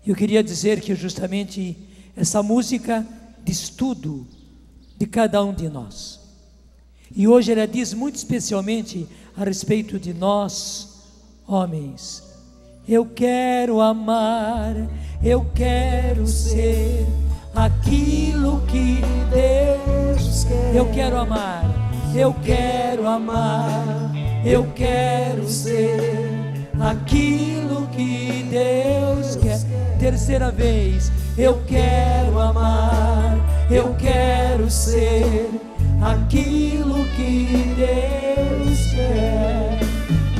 Eu queria dizer que justamente essa música diz tudo de cada um de nós. E hoje ela diz muito especialmente a respeito de nós, homens. Eu quero amar, eu quero ser aquilo que Deus quer. Eu quero amar, eu quero amar, eu quero ser aquilo que Deus quer. Terceira vez, eu quero amar, eu quero ser aquilo que Deus quer.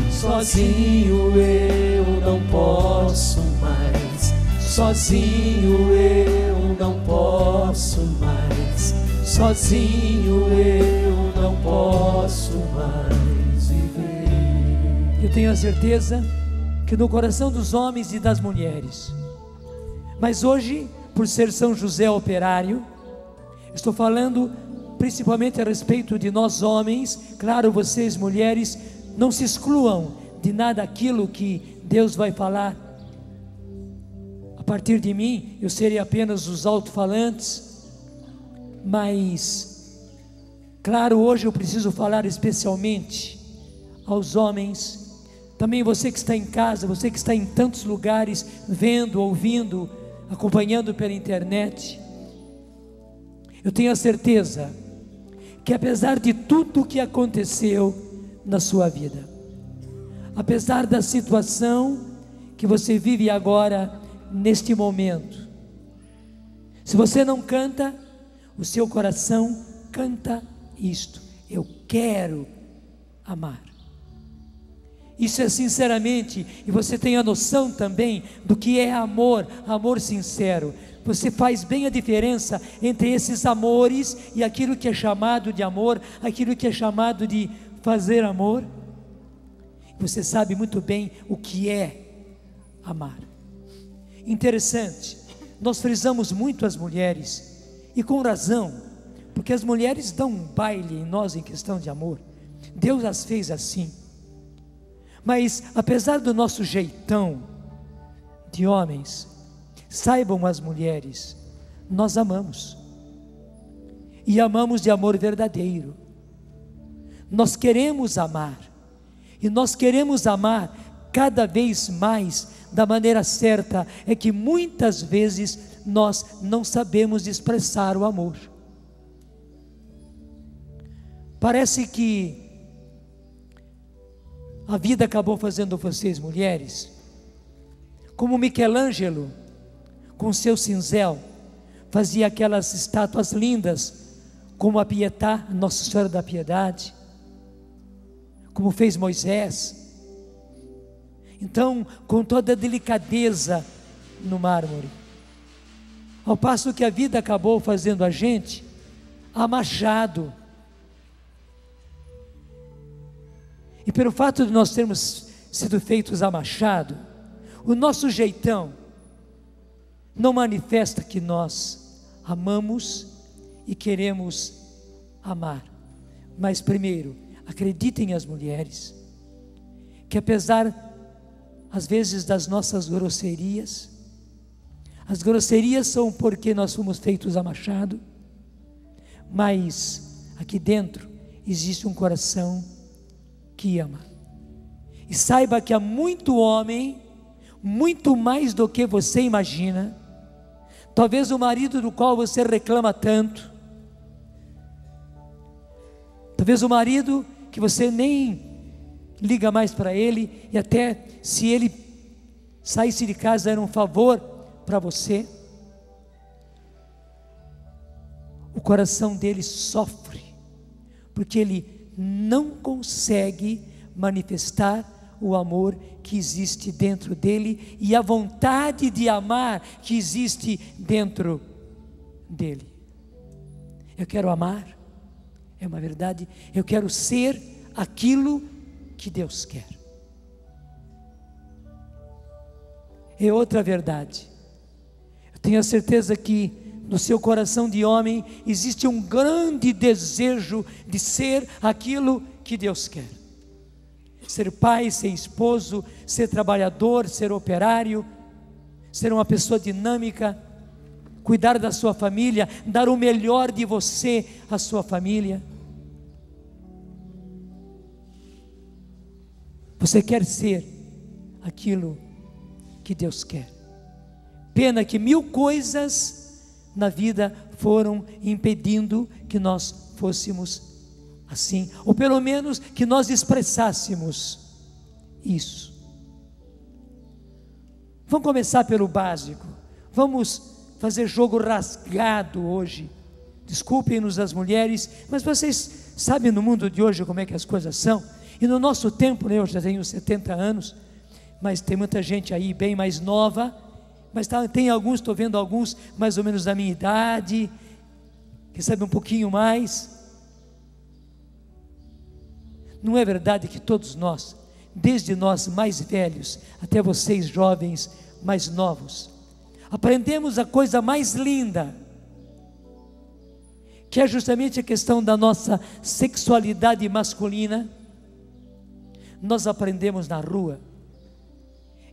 Sozinho eu não posso mais, sozinho eu não posso mais, sozinho eu não posso mais viver. Eu tenho a certeza que no coração dos homens e das mulheres, mas hoje, por ser São José operário, estou falando principalmente a respeito de nós homens. Claro, vocês mulheres, não se excluam de nada aquilo que Deus vai falar. A partir de mim, eu serei apenas os alto-falantes, mas, claro, hoje eu preciso falar especialmente aos homens. Também você que está em casa, você que está em tantos lugares, vendo, ouvindo, acompanhando pela internet. Eu tenho a certeza que apesar de tudo o que aconteceu na sua vida, apesar da situação que você vive agora, neste momento, se você não canta, o seu coração canta isto: eu quero amar. Isso é sinceramente, e você tem a noção também do que é amor, amor sincero. Você faz bem a diferença entre esses amores e aquilo que é chamado de amor, aquilo que é chamado de fazer amor. Você sabe muito bem o que é amar. Interessante, nós frisamos muito as mulheres, e com razão, porque as mulheres dão um baile em nós em questão de amor. Deus as fez assim. Mas apesar do nosso jeitão de homens, saibam as mulheres, nós amamos, e amamos de amor verdadeiro. Nós queremos amar, e nós queremos amar cada vez mais da maneira certa. É que muitas vezes nós não sabemos expressar o amor. Parece que a vida acabou fazendo vocês mulheres, como Michelangelo, com seu cinzel, fazia aquelas estátuas lindas, como a Pietà, Nossa Senhora da Piedade, como fez Moisés. Então, com toda a delicadeza no mármore. Ao passo que a vida acabou fazendo a gente a machado. E pelo fato de nós termos sido feitos a machado, o nosso jeitão não manifesta que nós amamos e queremos amar. Mas primeiro, acreditem as mulheres, que apesar às vezes das nossas grosserias, as grosserias são porque nós fomos feitos a machado, mas aqui dentro existe um coração que ama. E saiba que há muito homem, muito mais do que você imagina. Talvez o marido do qual você reclama tanto, talvez o marido que você nem liga mais para ele, e até se ele saísse de casa era um favor para você. O coração dele sofre, porque ele não consegue manifestar o amor que existe dentro dele e a vontade de amar que existe dentro dele. Eu quero amar, é uma verdade. Eu quero ser aquilo que Deus quer. É outra verdade. Eu tenho a certeza que no seu coração de homem existe um grande desejo de ser aquilo que Deus quer. Ser pai, ser esposo, ser trabalhador, ser operário, ser uma pessoa dinâmica, cuidar da sua família, dar o melhor de você à sua família. Você quer ser aquilo que Deus quer. Pena que 1000 coisas na vida foram impedindo que nós fôssemos assim, ou pelo menos que nós expressássemos isso. Vamos começar pelo básico. Vamos fazer jogo rasgado hoje. Desculpem-nos as mulheres, mas vocês sabem no mundo de hoje como é que as coisas são. E no nosso tempo, né, eu já tenho 70 anos, mas tem muita gente aí bem mais nova, mas tem alguns, estou vendo alguns mais ou menos da minha idade, que sabem um pouquinho mais. Não é verdade que todos nós, desde nós mais velhos até vocês jovens mais novos, aprendemos a coisa mais linda, que é justamente a questão da nossa sexualidade masculina. Nós aprendemos na rua,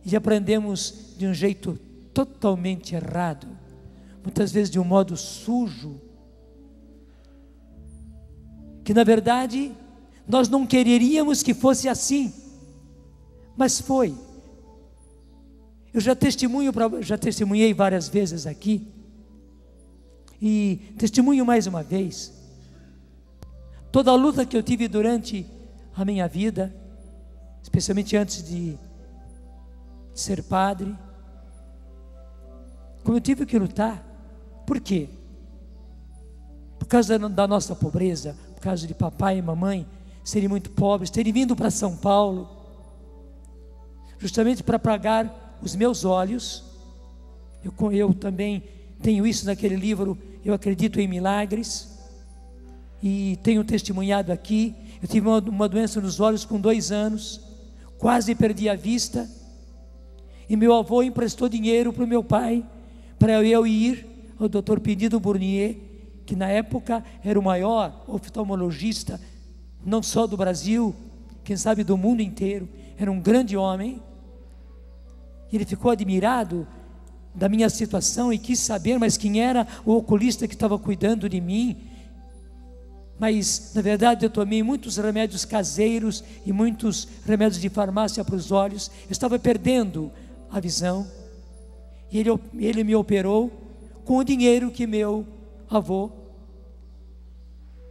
e aprendemos de um jeito totalmente errado, muitas vezes de um modo sujo, que na verdade nós não quereríamos que fosse assim, mas foi. Eu já testemunhei várias vezes aqui, e testemunho mais uma vez, toda a luta que eu tive durante a minha vida, especialmente antes de ser padre, como eu tive que lutar. Por quê? Por causa da nossa pobreza, por causa de papai e mamãe serem muito pobres, terem vindo para São Paulo, justamente para pagar os meus olhos. Eu também tenho isso naquele livro, Eu Acredito em Milagres, e tenho testemunhado aqui. Eu tive uma doença nos olhos com 2 anos, quase perdi a vista, e meu avô emprestou dinheiro para o meu pai, para eu ir ao Dr. Pedido Bournier, que na época era o maior oftalmologista, não só do Brasil, quem sabe do mundo inteiro. Era um grande homem, e ele ficou admirado da minha situação e quis saber, mas quem era o oculista que estava cuidando de mim. Mas na verdade eu tomei muitos remédios caseiros e muitos remédios de farmácia para os olhos. Eu estava perdendo a visão, e ele me operou com o dinheiro que meu avô,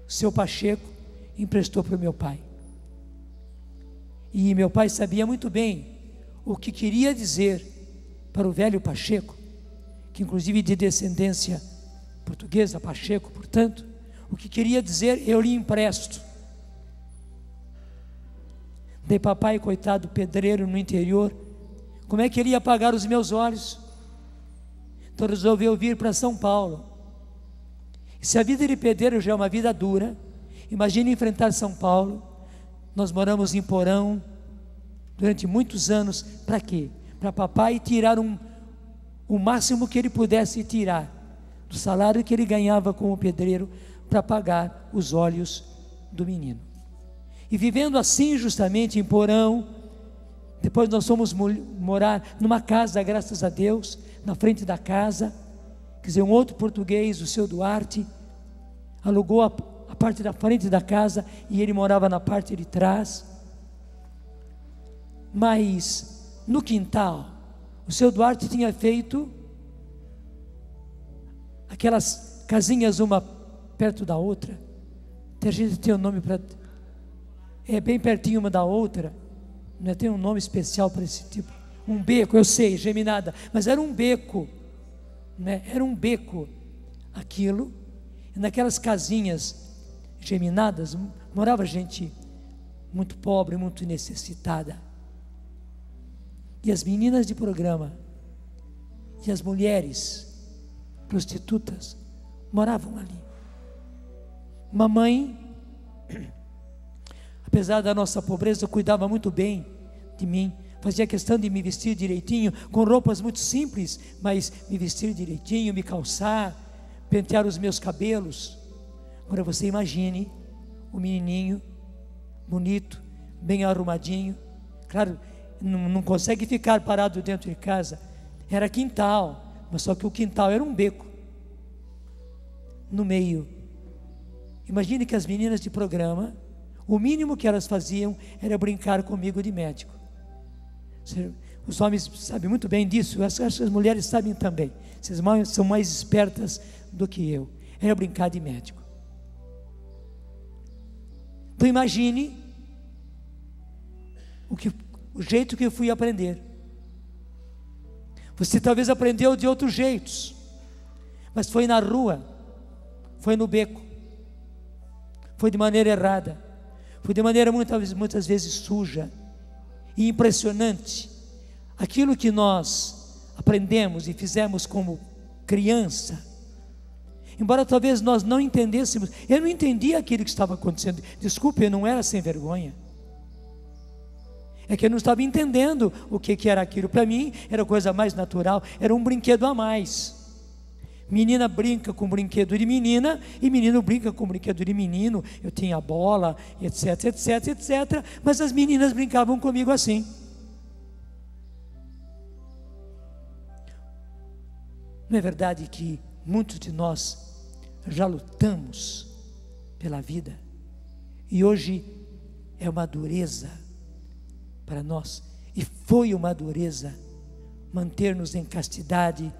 seu Pacheco, emprestou para o meu pai. E meu pai sabia muito bem o que queria dizer para o velho Pacheco, que inclusive de descendência portuguesa, Pacheco, portanto, o que queria dizer: eu lhe empresto. Daí papai, coitado, pedreiro no interior, como é que ele ia pagar os meus olhos? Então resolveu vir para São Paulo. E se a vida de pedreiro já é uma vida dura, imagine enfrentar São Paulo. Nós moramos em Porão durante muitos anos. Para quê? Para papai tirar o máximo que ele pudesse tirar do salário que ele ganhava como pedreiro, para pagar os olhos do menino. E vivendo assim justamente em Porão, depois nós fomos morar numa casa, graças a Deus, na frente da casa, quer dizer, um outro português, o seu Duarte, alugou a parte da frente da casa, e ele morava na parte de trás. Mas no quintal, o seu Duarte tinha feito aquelas casinhas uma perto da outra. A gente tem um nome para, é bem pertinho uma da outra, não é? Tem um nome especial para esse tipo, um beco, eu sei, geminada, mas era um beco, né? Era um beco aquilo, e naquelas casinhas geminadas morava gente muito pobre, muito necessitada, e as meninas de programa e as mulheres prostitutas moravam ali. Mamãe, apesar da nossa pobreza, cuidava muito bem de mim, fazia questão de me vestir direitinho, com roupas muito simples, mas me vestir direitinho, me calçar, pentear os meus cabelos. Agora você imagine o menininho bonito, bem arrumadinho, claro, não consegue ficar parado dentro de casa, Era quintal, mas só que o quintal era um beco no meio. Imagine que as meninas de programa, o mínimo que elas faziam era brincar comigo de médico. Os homens sabem muito bem disso, acho que as mulheres sabem também. Vocês são mais espertas do que eu. Era brincar de médico. Então imagine o jeito que eu fui aprender. Você talvez aprendeu de outros jeitos, mas foi na rua, foi no beco, foi de maneira errada, foi de maneira muitas vezes suja e impressionante. Aquilo que nós aprendemos e fizemos como criança, embora talvez nós não entendêssemos, eu não entendia aquilo que estava acontecendo. Desculpe, eu não era sem vergonha. É que eu não estava entendendo o que era aquilo. Para mim era a coisa mais natural, era um brinquedo a mais. Menina brinca com brinquedo de menina, e menino brinca com brinquedo de menino. Eu tinha bola, etc, etc, etc. Mas as meninas brincavam comigo assim. Não é verdade que muitos de nós já lutamos pela vida, e hoje é uma dureza para nós, e foi uma dureza manter-nos em castidade,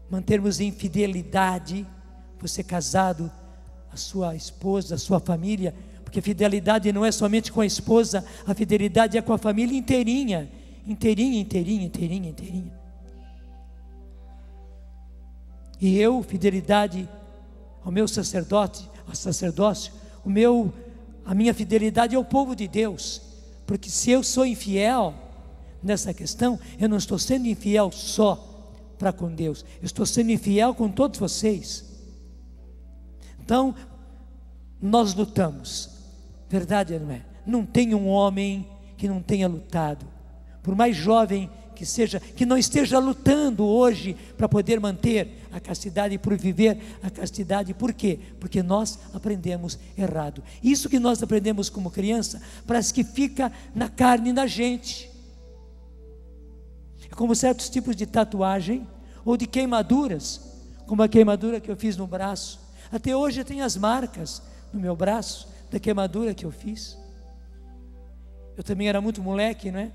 mantermos em fidelidade, você casado, a sua esposa, a sua família, porque fidelidade não é somente com a esposa, a fidelidade é com a família inteirinha, inteirinha, inteirinha, inteirinha, inteirinha. E eu, fidelidade ao meu sacerdote, ao sacerdócio, a minha fidelidade ao povo de Deus, porque se eu sou infiel nessa questão, eu não estou sendo infiel só para com Deus, eu estou sendo infiel com todos vocês. Então, nós lutamos, verdade ou não é? Não tem um homem que não tenha lutado, por mais jovem que seja, que não esteja lutando hoje para poder manter a castidade e por viver a castidade. Por quê? Porque nós aprendemos errado. Isso que nós aprendemos como criança, parece que fica na carne da gente. É como certos tipos de tatuagem, ou de queimaduras, como a queimadura que eu fiz no braço. Até hoje eu tenho as marcas no meu braço, da queimadura que eu fiz. Eu também era muito moleque, não é?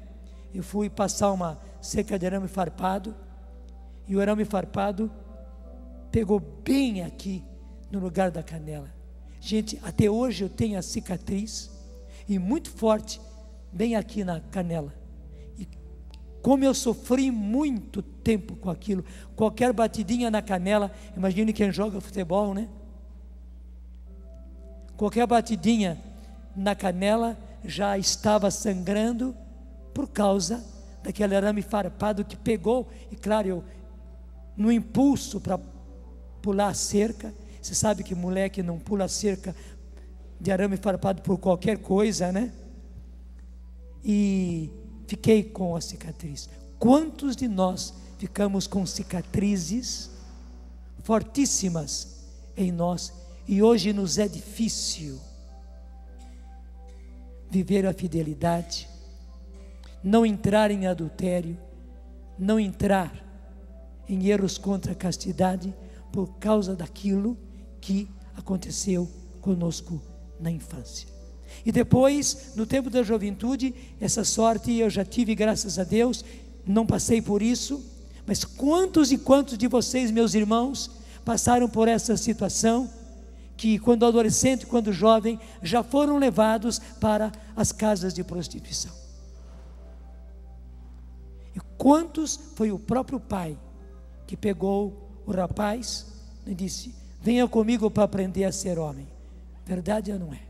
Eu fui passar uma cerca de arame farpado, e o arame farpado pegou bem aqui no lugar da canela. Gente, até hoje eu tenho a cicatriz, e muito forte, bem aqui na canela. E como eu sofri muito tempo com aquilo, qualquer batidinha na canela, imagine quem joga futebol, né? Qualquer batidinha na canela já estava sangrando, por causa daquele arame farpado que pegou. E claro, eu no impulso para pular a cerca, você sabe que moleque não pula a cerca de arame farpado por qualquer coisa, né? E fiquei com a cicatriz. Quantos de nós ficamos com cicatrizes fortíssimas em nós, e hoje nos é difícil viver a fidelidade, não entrar em adultério, não entrar em erros contra a castidade, por causa daquilo que aconteceu conosco na infância. E depois, no tempo da juventude, essa sorte eu já tive, graças a Deus, não passei por isso, mas quantos e quantos de vocês, meus irmãos, passaram por essa situação, que quando adolescente, quando jovem, já foram levados para as casas de prostituição? E quantos foi o próprio pai que pegou o rapaz e disse: venha comigo para aprender a ser homem? Verdade ou não é?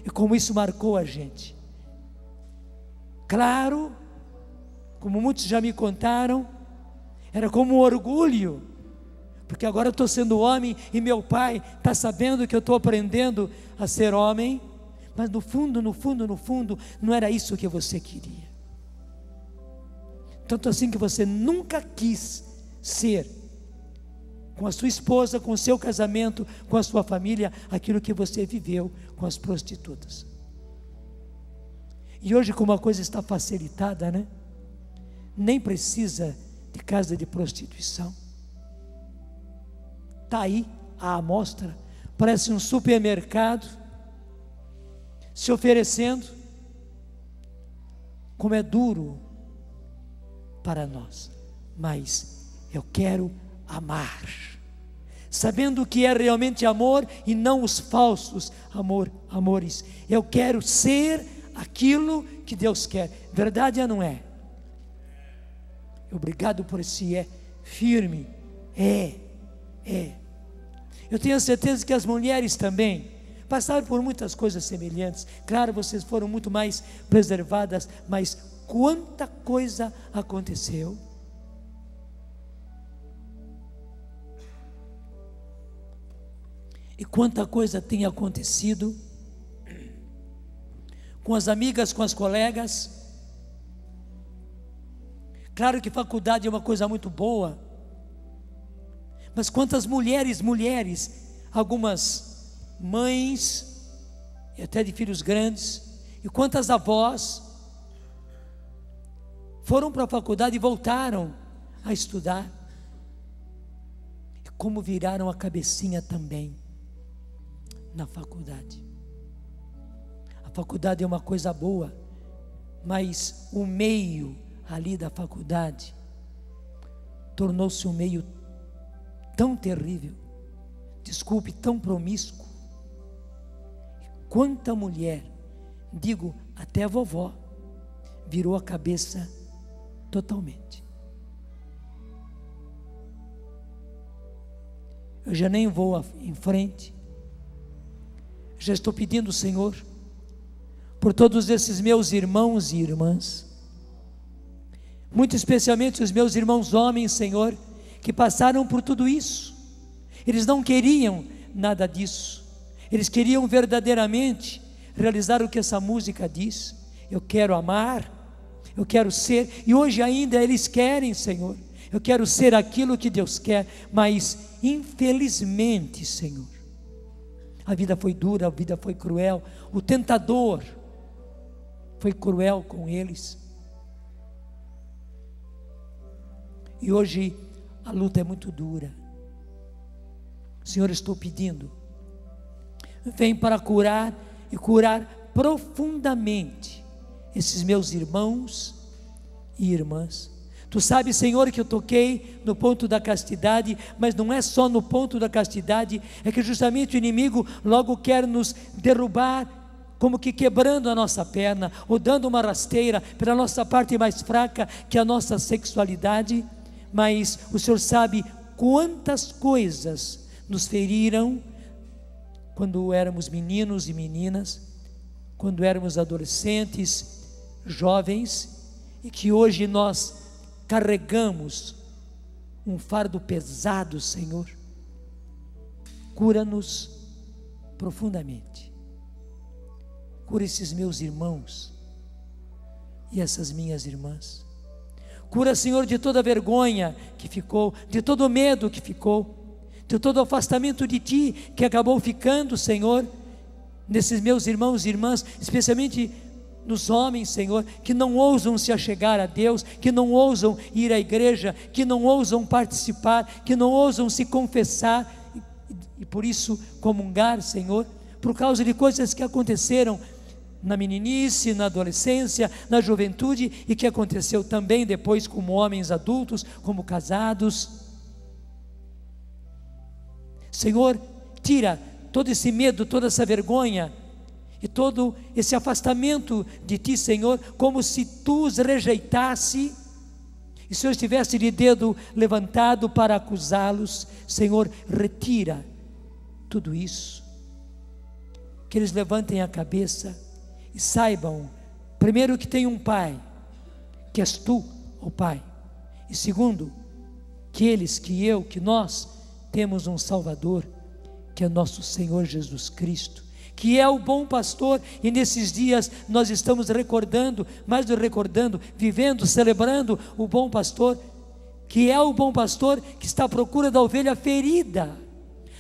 E como isso marcou a gente. Claro, como muitos já me contaram, era como um orgulho, porque agora eu estou sendo homem e meu pai está sabendo que eu estou aprendendo a ser homem. Mas no fundo, no fundo, no fundo, não era isso que você queria. Tanto assim que você nunca quis ser, com a sua esposa, com o seu casamento, com a sua família, aquilo que você viveu com as prostitutas. E hoje, como a coisa está facilitada, né? nem precisa de casa de prostituição. Está aí a amostra, parece um supermercado se oferecendo. Como é duro para nós, mas eu quero amar, sabendo o que é realmente amor e não os falsos amores. Eu quero ser aquilo que Deus quer. Verdade ou não é? Obrigado por esse firme. Eu tenho certeza que as mulheres também passaram por muitas coisas semelhantes. Claro, vocês foram muito mais preservadas, mas quanta coisa aconteceu. E quanta coisa tem acontecido com as amigas, com as colegas. Claro que faculdade é uma coisa muito boa, mas quantas mulheres, algumas mães, e até de filhos grandes, e quantas avós foram para a faculdade e voltaram a estudar, e como viraram a cabecinha também na faculdade. A faculdade é uma coisa boa, mas o meio ali da faculdade tornou-se um meio tão terrível, desculpe, tão promíscuo. Quanta mulher, digo até a vovó, virou a cabeça totalmente. Eu já nem vou em frente, já estou pedindo, Senhor, por todos esses meus irmãos e irmãs, muito especialmente os meus irmãos homens, Senhor, que passaram por tudo isso. Eles não queriam nada disso, eles queriam verdadeiramente realizar o que essa música diz: eu quero amar, eu quero ser, e hoje ainda eles querem, Senhor, eu quero ser aquilo que Deus quer, mas infelizmente, Senhor, a vida foi dura, a vida foi cruel, o tentador foi cruel com eles, e hoje a luta é muito dura. Senhor, estou pedindo, vem para curar e curar profundamente esses meus irmãos e irmãs. Tu sabes, Senhor, que eu toquei no ponto da castidade, mas não é só no ponto da castidade, é que justamente o inimigo logo quer nos derrubar, como que quebrando a nossa perna, ou dando uma rasteira pela nossa parte mais fraca, que é a nossa sexualidade. Mas o Senhor sabe quantas coisas nos feriram quando éramos meninos e meninas, quando éramos adolescentes, jovens, e que hoje nós carregamos um fardo pesado, Senhor. Cura-nos profundamente, cura esses meus irmãos e essas minhas irmãs. Cura, Senhor, de toda vergonha que ficou, de todo medo que ficou, de todo afastamento de Ti que acabou ficando, Senhor, nesses meus irmãos e irmãs, especialmente nos homens, Senhor, que não ousam se achegar a Deus, que não ousam ir à igreja, que não ousam participar, que não ousam se confessar, e por isso comungar, Senhor, por causa de coisas que aconteceram na meninice, na adolescência, na juventude, e que aconteceu também depois como homens adultos, como casados. Senhor, tira todo esse medo, toda essa vergonha e todo esse afastamento de Ti, Senhor, como se Tu os rejeitasse e se eu estivesse de dedo levantado para acusá-los. Senhor, retira tudo isso, que eles levantem a cabeça e saibam, primeiro, que tem um Pai, que és Tu, ó Pai, e segundo, que nós temos um Salvador, que é nosso Senhor Jesus Cristo, que é o bom pastor. E nesses dias nós estamos recordando, mais do que recordando, vivendo, celebrando o bom pastor, que é o bom pastor que está à procura da ovelha ferida,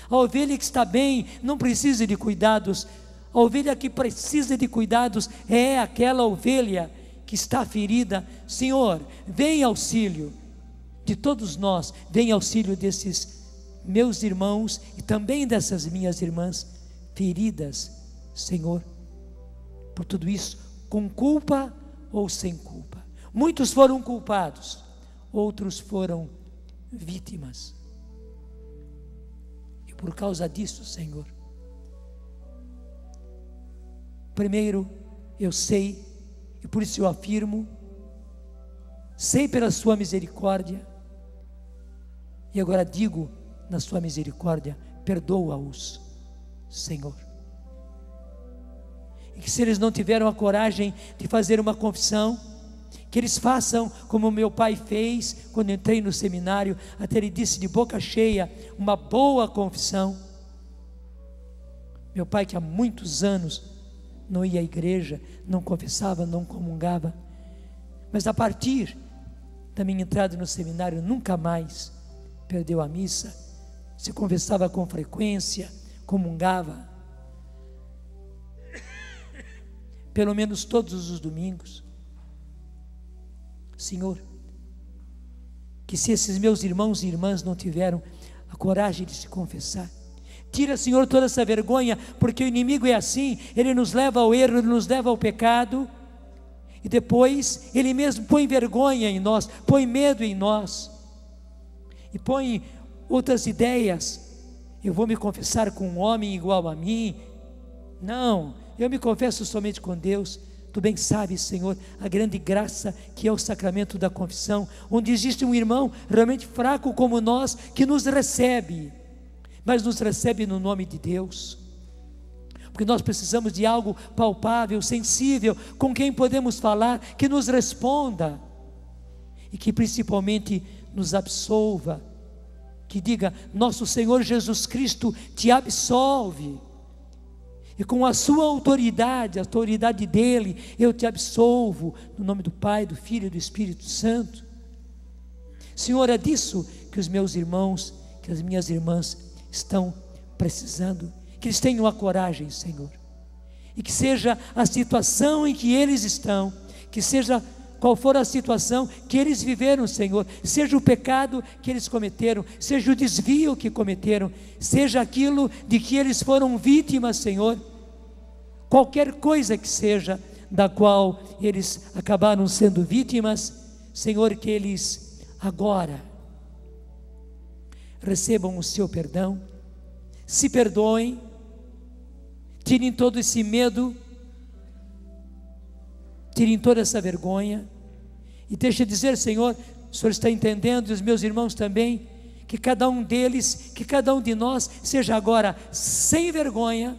a ovelha que está bem, não precisa de cuidados. A ovelha que precisa de cuidados é aquela ovelha que está ferida, Senhor, vem em auxílio de todos nós, vem em auxílio desses meus irmãos e também dessas minhas irmãs feridas, Senhor, por tudo isso, com culpa ou sem culpa. Muitos foram culpados, outros foram vítimas. E por causa disso, Senhor, primeiro eu sei, e por isso eu afirmo, sei pela sua misericórdia, e agora digo na sua misericórdia, perdoa-os, Senhor. E que se eles não tiveram a coragem de fazer uma confissão, que eles façam como meu pai fez quando entrei no seminário, até ele disse de boca cheia, uma boa confissão. Meu pai, que há muitos anos não ia à igreja, não confessava, não comungava, mas a partir da minha entrada no seminário, nunca mais perdeu a missa, se confessava com frequência, comungava, pelo menos todos os domingos. Senhor, que se esses meus irmãos e irmãs não tiveram a coragem de se confessar, tira, Senhor, toda essa vergonha, porque o inimigo é assim, ele nos leva ao erro, ele nos leva ao pecado, e depois ele mesmo põe vergonha em nós, põe medo em nós, e põe outras ideias. Eu vou me confessar com um homem igual a mim? Não, eu me confesso somente com Deus. Tu bem sabes, Senhor, a grande graça que é o sacramento da confissão, onde existe um irmão realmente fraco como nós, que nos recebe, mas nos recebe no nome de Deus, porque nós precisamos de algo palpável, sensível, com quem podemos falar, que nos responda, e que principalmente nos absolva, que diga, nosso Senhor Jesus Cristo te absolve, e com a sua autoridade, a autoridade dele, eu te absolvo, no nome do Pai, do Filho e do Espírito Santo. Senhor, é disso que os meus irmãos, que as minhas irmãs estão precisando, que eles tenham a coragem, Senhor, e que seja a situação em que eles estão, que seja qual for a situação que eles viveram, Senhor, seja o pecado que eles cometeram, seja o desvio que cometeram, seja aquilo de que eles foram vítimas, Senhor, qualquer coisa que seja, da qual eles acabaram sendo vítimas, Senhor, que eles agora recebam o seu perdão, se perdoem, tirem todo esse medo, tirem toda essa vergonha, e deixa dizer, Senhor, o Senhor está entendendo, e os meus irmãos também, que cada um deles, que cada um de nós, seja agora sem vergonha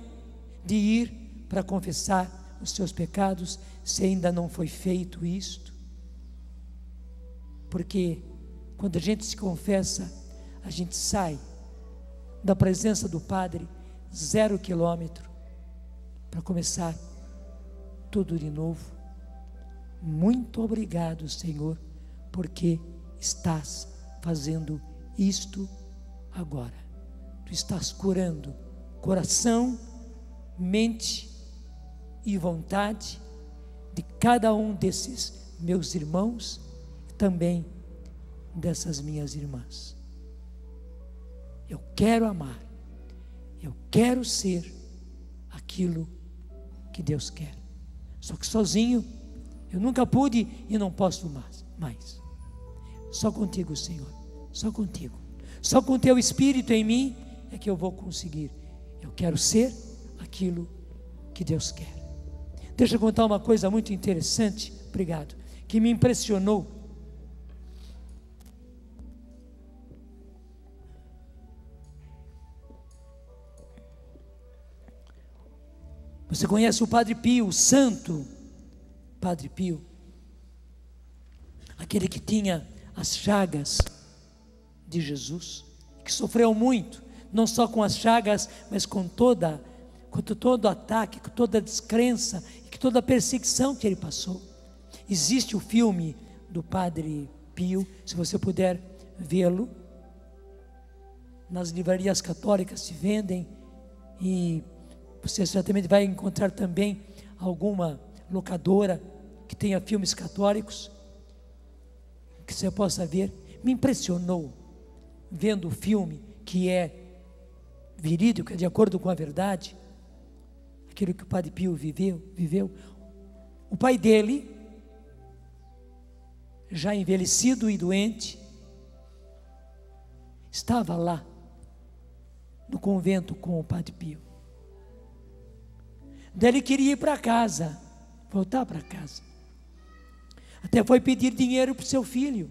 de ir para confessar os seus pecados, se ainda não foi feito isto, porque quando a gente se confessa, a gente sai da presença do Padre 0 quilômetro, para começar tudo de novo. Muito obrigado, Senhor, porque estás fazendo isto agora. Tu estás curando coração, mente e vontade de cada um desses meus irmãos e também dessas minhas irmãs. Eu quero amar, eu quero ser aquilo que Deus quer, só que sozinho eu nunca pude e não posso mais. Só contigo, Senhor, só contigo, só com teu Espírito em mim é que eu vou conseguir. Eu quero ser aquilo que Deus quer. Deixa eu contar uma coisa muito interessante, obrigado, que me impressionou. Você conhece o Padre Pio, o santo Padre Pio, aquele que tinha as chagas de Jesus, que sofreu muito, não só com as chagas, mas com todo ataque, com toda a descrença, e com toda a perseguição que ele passou. Existe o filme do Padre Pio, se você puder vê-lo, nas livrarias católicas se vendem, e você certamente vai encontrar também alguma locadora que tenha filmes católicos, que você possa ver. Me impressionou vendo o filme que é verídico, é de acordo com a verdade, aquilo que o Padre Pio viveu. O pai dele, já envelhecido e doente, estava lá no convento com o Padre Pio. Daí ele queria ir para casa, voltar para casa. Até foi pedir dinheiro para o seu filho,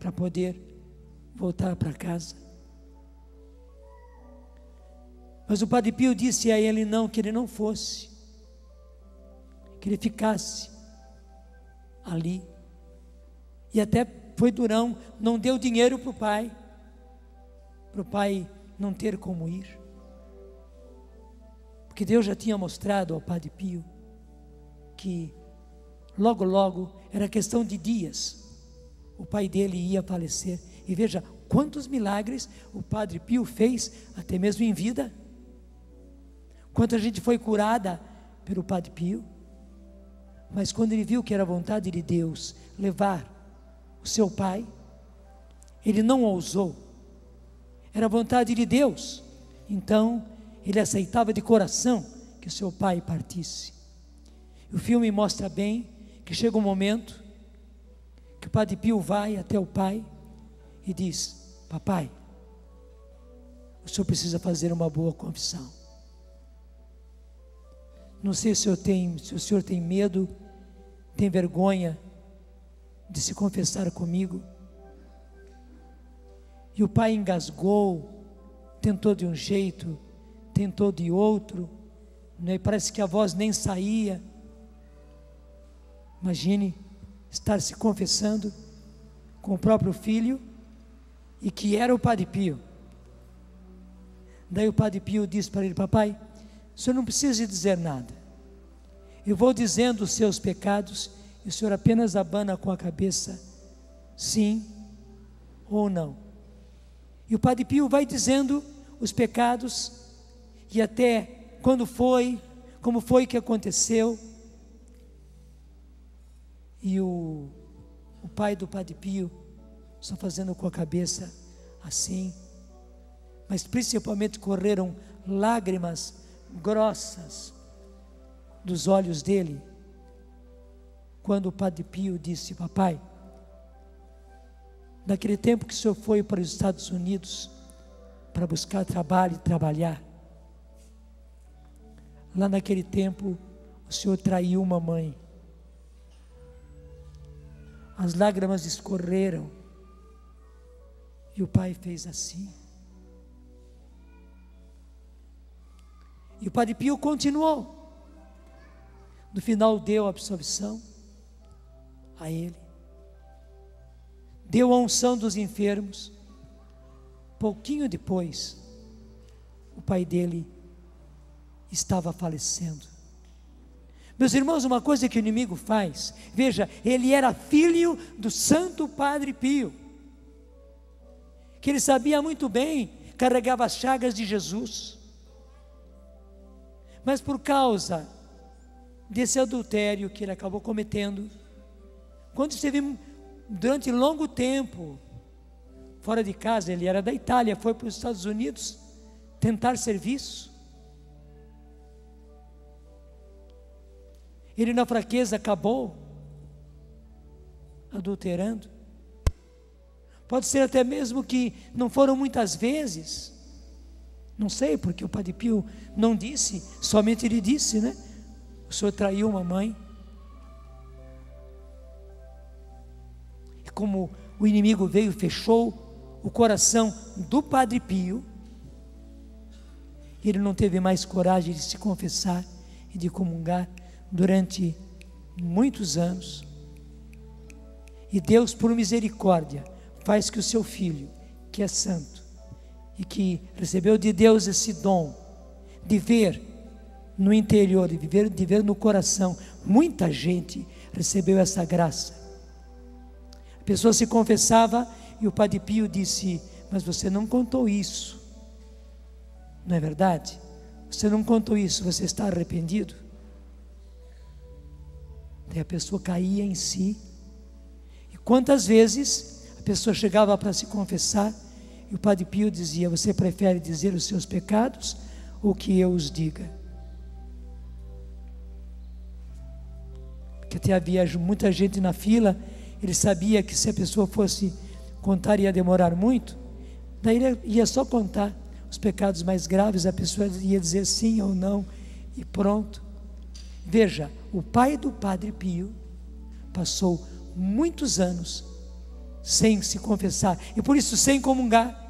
para poder voltar para casa. Mas o Padre Pio disse a ele não, que ele não fosse, que ele ficasse ali. E até foi durão, não deu dinheiro para o pai não ter como ir. Porque Deus já tinha mostrado ao Padre Pio que logo, logo, era questão de dias, o pai dele ia falecer. E veja quantos milagres o Padre Pio fez, até mesmo em vida. Quanta gente foi curada pelo Padre Pio. Mas quando ele viu que era vontade de Deus levar o seu pai, ele não ousou. Era vontade de Deus. Então ele aceitava de coração que o seu pai partisse. O filme mostra bem que chega um momento que o Padre Pio vai até o pai e diz: papai, o senhor precisa fazer uma boa confissão. Não sei se o senhor tem medo, tem vergonha de se confessar comigo. E o pai engasgou, tentou de um jeito, tentou de outro, né? Parece que a voz nem saía. Imagine estar se confessando com o próprio filho, e que era o Padre Pio. Daí o Padre Pio disse para ele: papai, o senhor não precisa dizer nada, eu vou dizendo os seus pecados, e o senhor apenas abana com a cabeça, sim ou não. E o Padre Pio vai dizendo os pecados, e até quando foi, como foi que aconteceu. E o pai do Padre Pio só fazendo com a cabeça assim, mas principalmente correram lágrimas grossas dos olhos dele, quando o Padre Pio disse: papai, naquele tempo que o senhor foi para os Estados Unidos para buscar trabalho e trabalhar, lá naquele tempo o senhor traiu uma mãe. As lágrimas escorreram e o pai fez assim. E o Padre Pio continuou. No final deu a absolvição a ele, deu a unção dos enfermos. Pouquinho depois, o pai dele estava falecendo. Meus irmãos, uma coisa que o inimigo faz, veja, ele era filho do Santo Padre Pio, que ele sabia muito bem, carregava as chagas de Jesus, mas por causa desse adultério que ele acabou cometendo, quando esteve durante longo tempo fora de casa, ele era da Itália, foi para os Estados Unidos tentar serviço. Ele na fraqueza acabou adulterando. Pode ser até mesmo que não foram muitas vezes, não sei, porque o Padre Pio não disse, somente ele disse, né? O senhor traiu uma mãe. E como o inimigo veio e fechou o coração do Padre Pio, ele não teve mais coragem de se confessar e de comungar durante muitos anos. E Deus, por misericórdia, faz que o seu filho, que é santo e que recebeu de Deus esse dom de ver no interior, de ver no coração, muita gente recebeu essa graça. A pessoa se confessava e o Padre Pio disse: mas você não contou isso, não é verdade? Você não contou isso, você está arrependido? Daí a pessoa caía em si. E quantas vezes a pessoa chegava para se confessar e o Padre Pio dizia: você prefere dizer os seus pecados ou que eu os diga? Porque até havia muita gente na fila. Ele sabia que se a pessoa fosse contar ia demorar muito. Daí ele ia só contar os pecados mais graves, a pessoa ia dizer sim ou não e pronto. Veja, o pai do Padre Pio passou muitos anos sem se confessar e por isso sem comungar,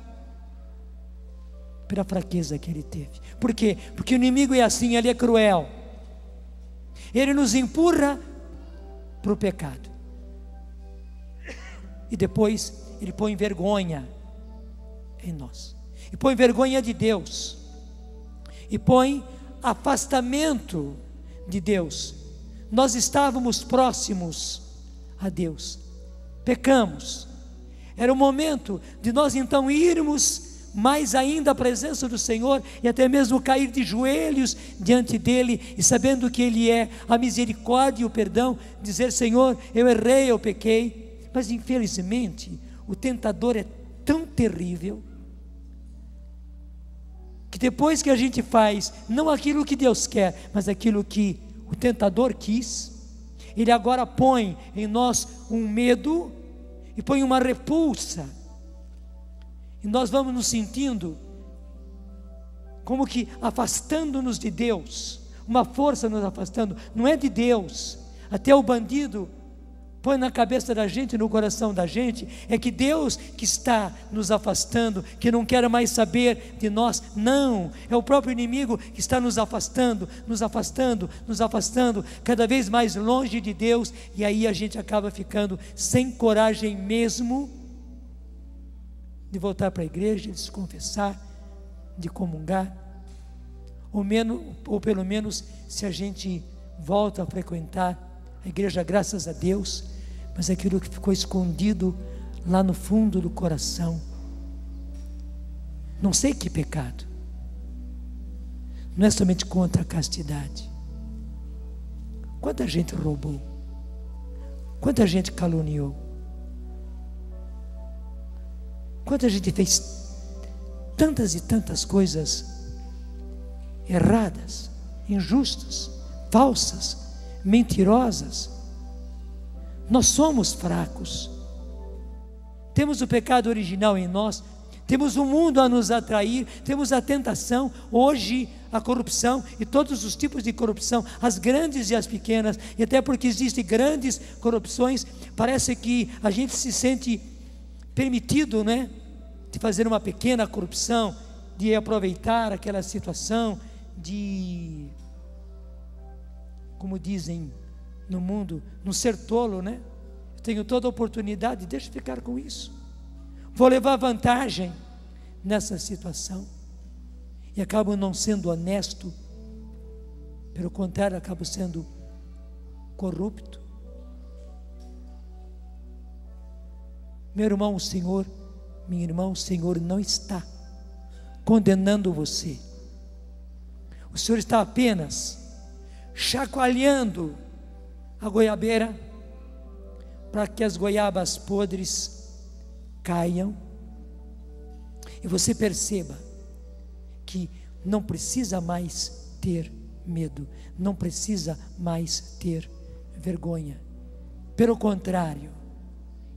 pela fraqueza que ele teve. Por quê? Porque o inimigo é assim, ele é cruel, ele nos empurra para o pecado e depois ele põe vergonha em nós, e põe vergonha de Deus, e põe afastamento de Deus. Nós estávamos próximos a Deus, pecamos, era o momento de nós então irmos mais ainda à presença do Senhor, e até mesmo cair de joelhos diante dEle, e sabendo que Ele é a misericórdia e o perdão, dizer: Senhor, eu errei, eu pequei. Mas infelizmente o tentador é tão terrível, que depois que a gente faz não aquilo que Deus quer, mas aquilo que o tentador quis, ele agora põe em nós um medo e põe uma repulsa, e nós vamos nos sentindo como que afastando-nos de Deus, uma força nos afastando, não é de Deus. Até o bandido põe na cabeça da gente, no coração da gente, é que Deus que está nos afastando, que não quer mais saber de nós. Não, é o próprio inimigo que está nos afastando, nos afastando, nos afastando, cada vez mais longe de Deus, e aí a gente acaba ficando sem coragem mesmo de voltar para a igreja, de se confessar, de comungar, ou pelo menos se a gente volta a frequentar a igreja, graças a Deus, mas aquilo que ficou escondido lá no fundo do coração, não sei que pecado, não é somente contra a castidade. Quanta gente roubou, quanta gente caluniou, quanta gente fez tantas e tantas coisas erradas, injustas, falsas, mentirosas. Nós somos fracos, temos o pecado original em nós, temos o mundo a nos atrair, temos a tentação, hoje a corrupção e todos os tipos de corrupção, as grandes e as pequenas, e até porque existem grandes corrupções, parece que a gente se sente permitido, né, de fazer uma pequena corrupção, de aproveitar aquela situação, de, como dizem no mundo, não ser tolo, né? Eu tenho toda a oportunidade, deixa eu ficar com isso, vou levar vantagem nessa situação, e acabo não sendo honesto, pelo contrário, acabo sendo corrupto. Meu irmão, o Senhor, minha irmã, o Senhor não está condenando você, o Senhor está apenas chacoalhando a goiabeira, para que as goiabas podres caiam, e você perceba que não precisa mais ter medo, não precisa mais ter vergonha. Pelo contrário,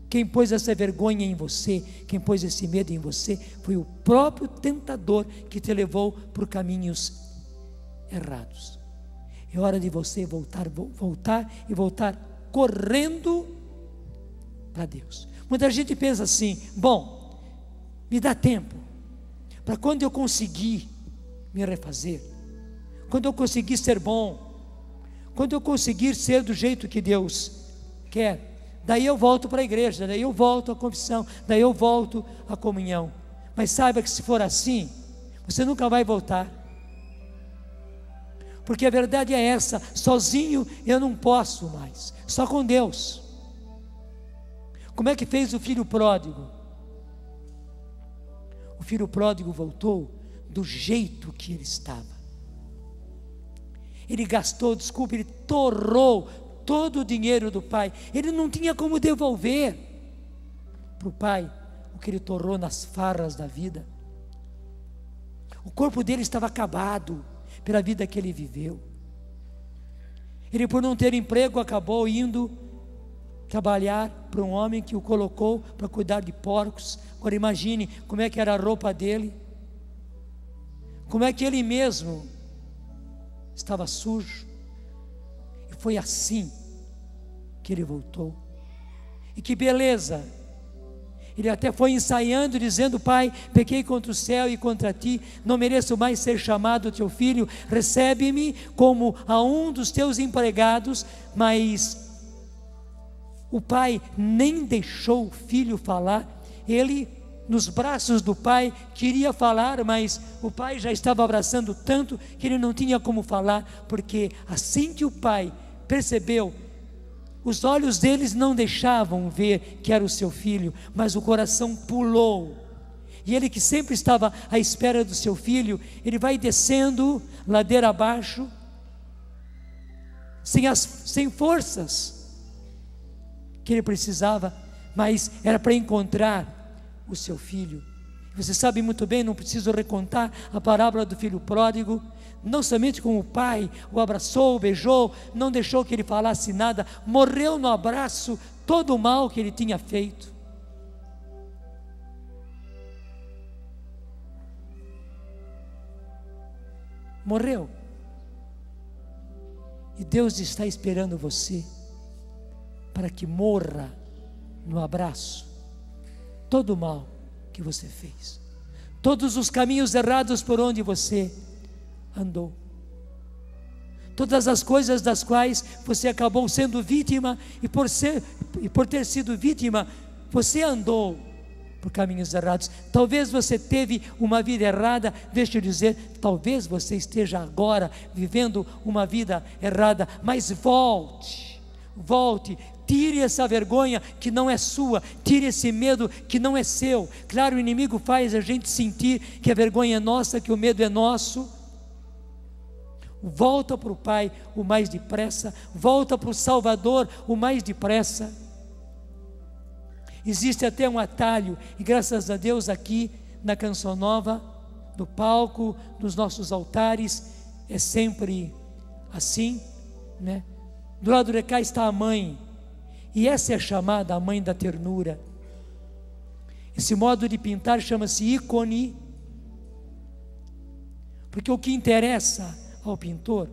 quem pôs essa vergonha em você, quem pôs esse medo em você, foi o próprio tentador que te levou por caminhos errados. É hora de você voltar correndo para Deus. Muita gente pensa assim: bom, me dá tempo, para quando eu conseguir me refazer, quando eu conseguir ser bom, quando eu conseguir ser do jeito que Deus quer, daí eu volto para a igreja, daí eu volto à confissão, daí eu volto à comunhão. Mas saiba que se for assim, você nunca vai voltar, porque a verdade é essa: sozinho eu não posso mais, só com Deus. Como é que fez o filho pródigo? O filho pródigo voltou do jeito que ele estava. Ele gastou, ele torrou todo o dinheiro do pai. Ele não tinha como devolver para o pai o que ele torrou nas farras da vida. O corpo dele estava acabado pela vida que ele viveu. Ele, por não ter emprego, acabou indo trabalhar para um homem que o colocou para cuidar de porcos. Agora imagine como é que era a roupa dele, como é que ele mesmo estava sujo. E foi assim que ele voltou. E que beleza! Ele até foi ensaiando, dizendo: Pai, pequei contra o céu e contra ti, não mereço mais ser chamado teu filho, recebe-me como a um dos teus empregados. Mas o pai nem deixou o filho falar. Ele, nos braços do pai, queria falar, mas o pai já estava abraçando tanto que ele não tinha como falar, porque assim que o pai percebeu, os olhos deles não deixavam ver que era o seu filho, mas o coração pulou. E ele, que sempre estava à espera do seu filho, ele vai descendo ladeira abaixo, sem forças que ele precisava, mas era para encontrar o seu filho. Você sabe muito bem, não preciso recontar a parábola do filho pródigo. Não somente como o pai o abraçou, o beijou, não deixou que ele falasse nada, morreu no abraço todo o mal que ele tinha feito. Morreu. E Deus está esperando você para que morra no abraço todo o mal que você fez, todos os caminhos errados por onde você andou, todas as coisas das quais você acabou sendo vítima, e por ter sido vítima, você andou por caminhos errados. Talvez você teve uma vida errada. Deixa eu dizer, talvez você esteja agora vivendo uma vida errada, mas volte, tire essa vergonha que não é sua, tire esse medo que não é seu. Claro, o inimigo faz a gente sentir que a vergonha é nossa, que o medo é nosso. Volta para o Pai o mais depressa, volta para o Salvador o mais depressa. Existe até um atalho, e graças a Deus aqui na Canção Nova, no palco, nos nossos altares, é sempre assim, né? Do lado de cá está a mãe, e essa é chamada a mãe da ternura. Esse modo de pintar chama-se ícone, porque o que interessa ao pintor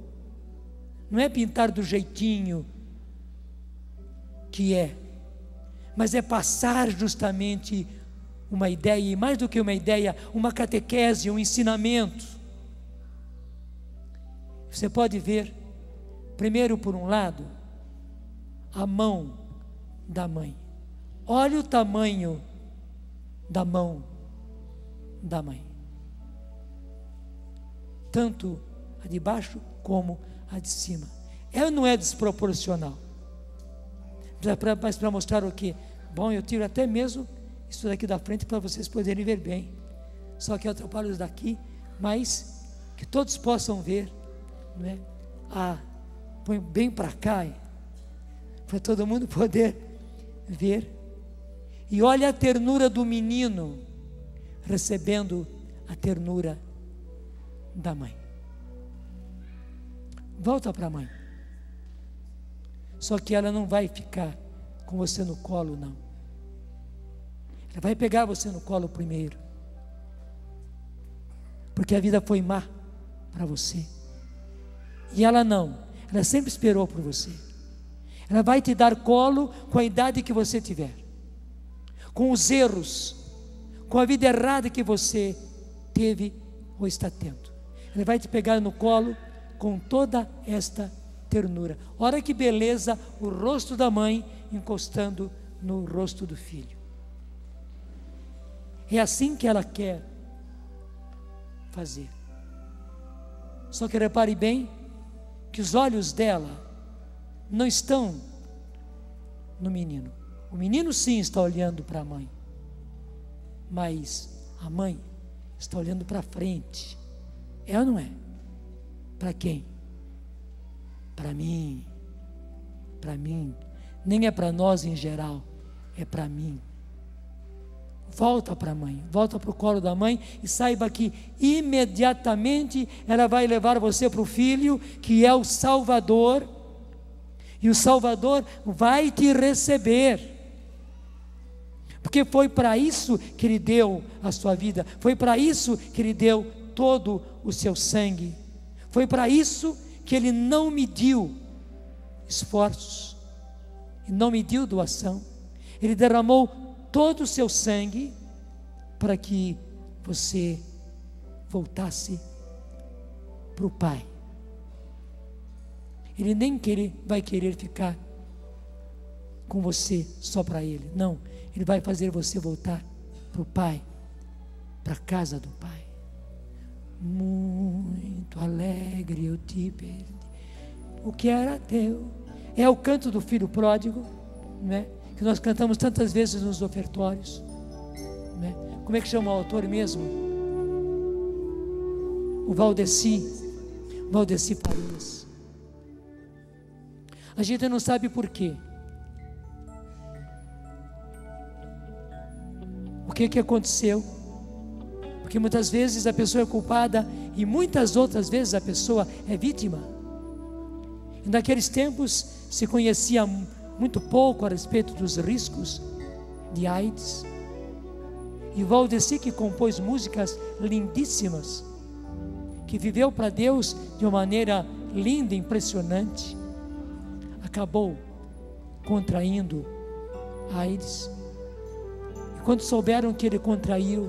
não é pintar do jeitinho que é, mas é passar justamente uma ideia, e mais do que uma ideia, uma catequese, um ensinamento. Você pode ver, primeiro, por um lado, a mão da mãe. Olha o tamanho da mão da mãe, tanto a de baixo como a de cima. Ela não é desproporcional, mas para mostrar o quê? Bom, eu tiro até mesmo isso daqui da frente para vocês poderem ver bem, só que eu atrapalho isso daqui, mas que todos possam ver, não é? Põe bem para cá, para todo mundo poder ver. E olha a ternura do menino recebendo a ternura da mãe. Volta para a mãe. Só que ela não vai ficar com você no colo, não. Ela vai pegar você no colo primeiro, porque a vida foi má para você. E ela não, ela sempre esperou por você. Ela vai te dar colo com a idade que você tiver, com os erros, com a vida errada que você teve ou está tendo. Ela vai te pegar no colo com toda esta ternura. Olha que beleza, o rosto da mãe encostando no rosto do filho. É assim que ela quer fazer. Só que repare bem que os olhos dela não estão no menino. O menino sim está olhando para a mãe, mas a mãe está olhando para frente. É ou não é? Para quem? Para mim, para mim, nem é para nós em geral, é para mim. Volta para a mãe, volta para o colo da mãe e saiba que imediatamente ela vai levar você para o Filho, que é o Salvador, e o Salvador vai te receber. Porque foi para isso que Ele deu a sua vida, foi para isso que Ele deu todo o seu sangue, foi para isso que Ele não mediu esforços, e não mediu doação, Ele derramou todo o seu sangue para que você voltasse para o Pai. Ele nem vai querer ficar com você só para Ele, não. Ele vai fazer você voltar para o Pai, para a casa do Pai. Muito alegre eu te perdi, o que era teu. É o canto do filho pródigo, né? Que nós cantamos tantas vezes nos ofertórios, né? Como é que chama o autor mesmo? O Valdeci Farias. A gente não sabe por quê. O que aconteceu? Porque muitas vezes a pessoa é culpada e muitas outras vezes a pessoa é vítima. E naqueles tempos se conhecia muito pouco a respeito dos riscos de AIDS. E Valdeci, que compôs músicas lindíssimas, que viveu para Deus de uma maneira linda, impressionante, acabou contraindo AIDS. Quando souberam que ele contraiu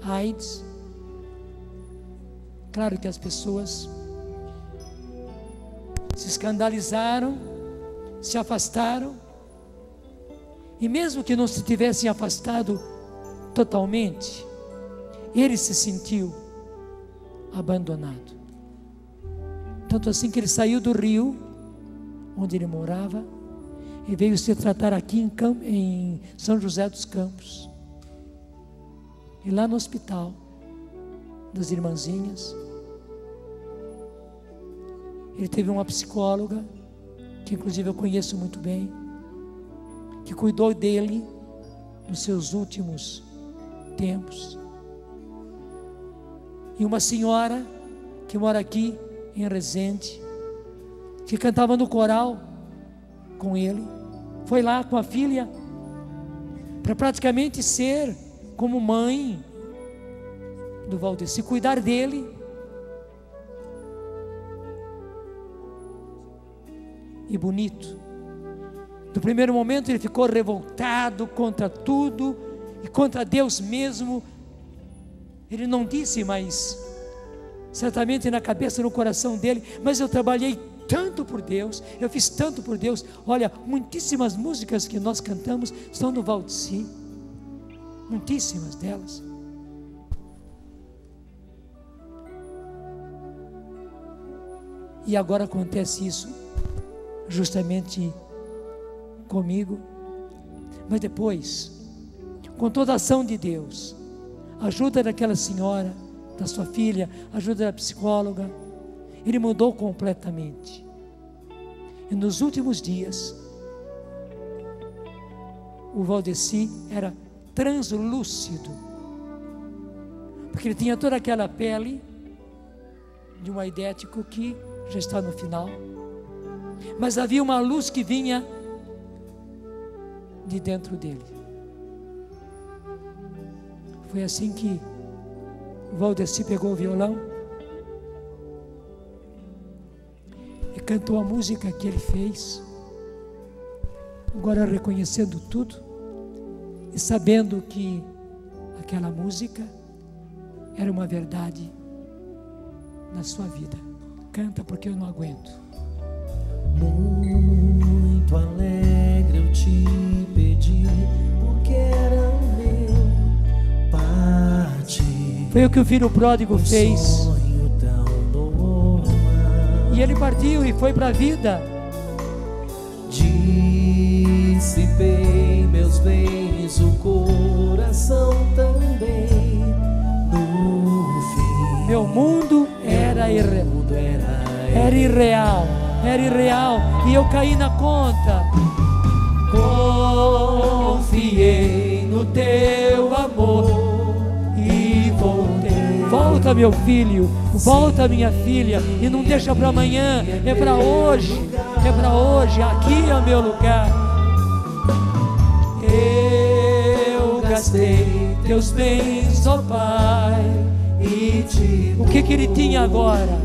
AIDS, claro que as pessoas se escandalizaram, se afastaram, e mesmo que não se tivessem afastado totalmente, ele se sentiu abandonado. Tanto assim que ele saiu do Rio, onde ele morava, e veio se tratar aqui em São José dos Campos. E lá no hospital das irmãzinhas, ele teve uma psicóloga, que inclusive eu conheço muito bem, que cuidou dele nos seus últimos tempos. E uma senhora que mora aqui em Resende, que cantava no coral com ele, foi lá com a filha para praticamente ser como mãe do Valdeci, cuidar dele. E bonito, no primeiro momento ele ficou revoltado contra tudo e contra Deus mesmo. Ele não disse, mas certamente na cabeça, no coração dele: mas eu trabalhei tanto por Deus, eu fiz tanto por Deus. Olha, muitíssimas músicas que nós cantamos são do Valdeci, muitíssimas delas. E agora acontece isso justamente comigo. Mas depois, com toda a ação de Deus, ajuda daquela senhora, da sua filha, ajuda da psicóloga, ele mudou completamente. E nos últimos dias, o Valdeci era translúcido, porque ele tinha toda aquela pele de um aidético que já está no final, mas havia uma luz que vinha de dentro dele. Foi assim que o Valdeci pegou o violão e cantou a música que ele fez, agora reconhecendo tudo e sabendo que aquela música era uma verdade na sua vida. Canta, porque eu não aguento. Muito alegre eu te pedi o que era meu, parti. Foi o que o filho pródigo fez. E ele partiu e foi para a vida. Dissipei meus bens, o coração também. No fim, meu mundo era irreal. era irreal e eu caí na conta. Confiei no teu amor e voltei. Volta, meu filho, volta, minha filha, e não deixa para amanhã, é para hoje, é para hoje. Aqui é o meu lugar. Eu gastei teus bens, ó Pai, e te O que ele tinha agora?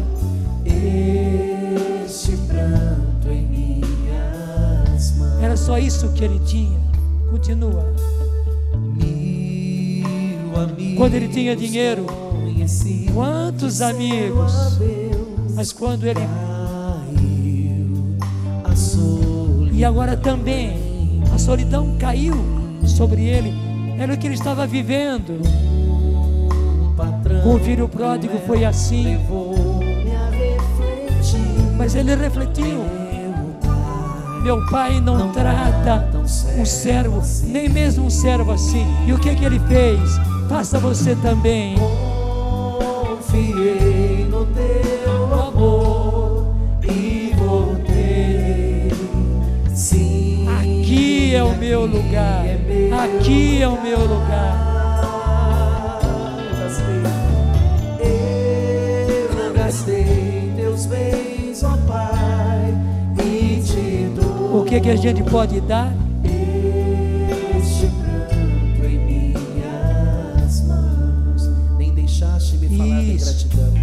este pranto em minhas mãos. Era só isso que ele tinha. Continua. Quando ele tinha dinheiro, quantos amigos, mas quando ele e agora também a solidão caiu sobre ele. Era o que ele estava vivendo. Com o filho pródigo foi assim, mas ele refletiu: meu pai não trata um servo, nem mesmo um servo assim. E o que ele fez? Faça você também. Confiei no teu amor e voltei. Sim, aqui é o meu lugar. Aqui é o meu lugar. Eu gastei teus bens, ó Pai, e te dou. O que a gente pode dar? Este pranto em minhas mãos. Nem deixaste me falar de gratidão.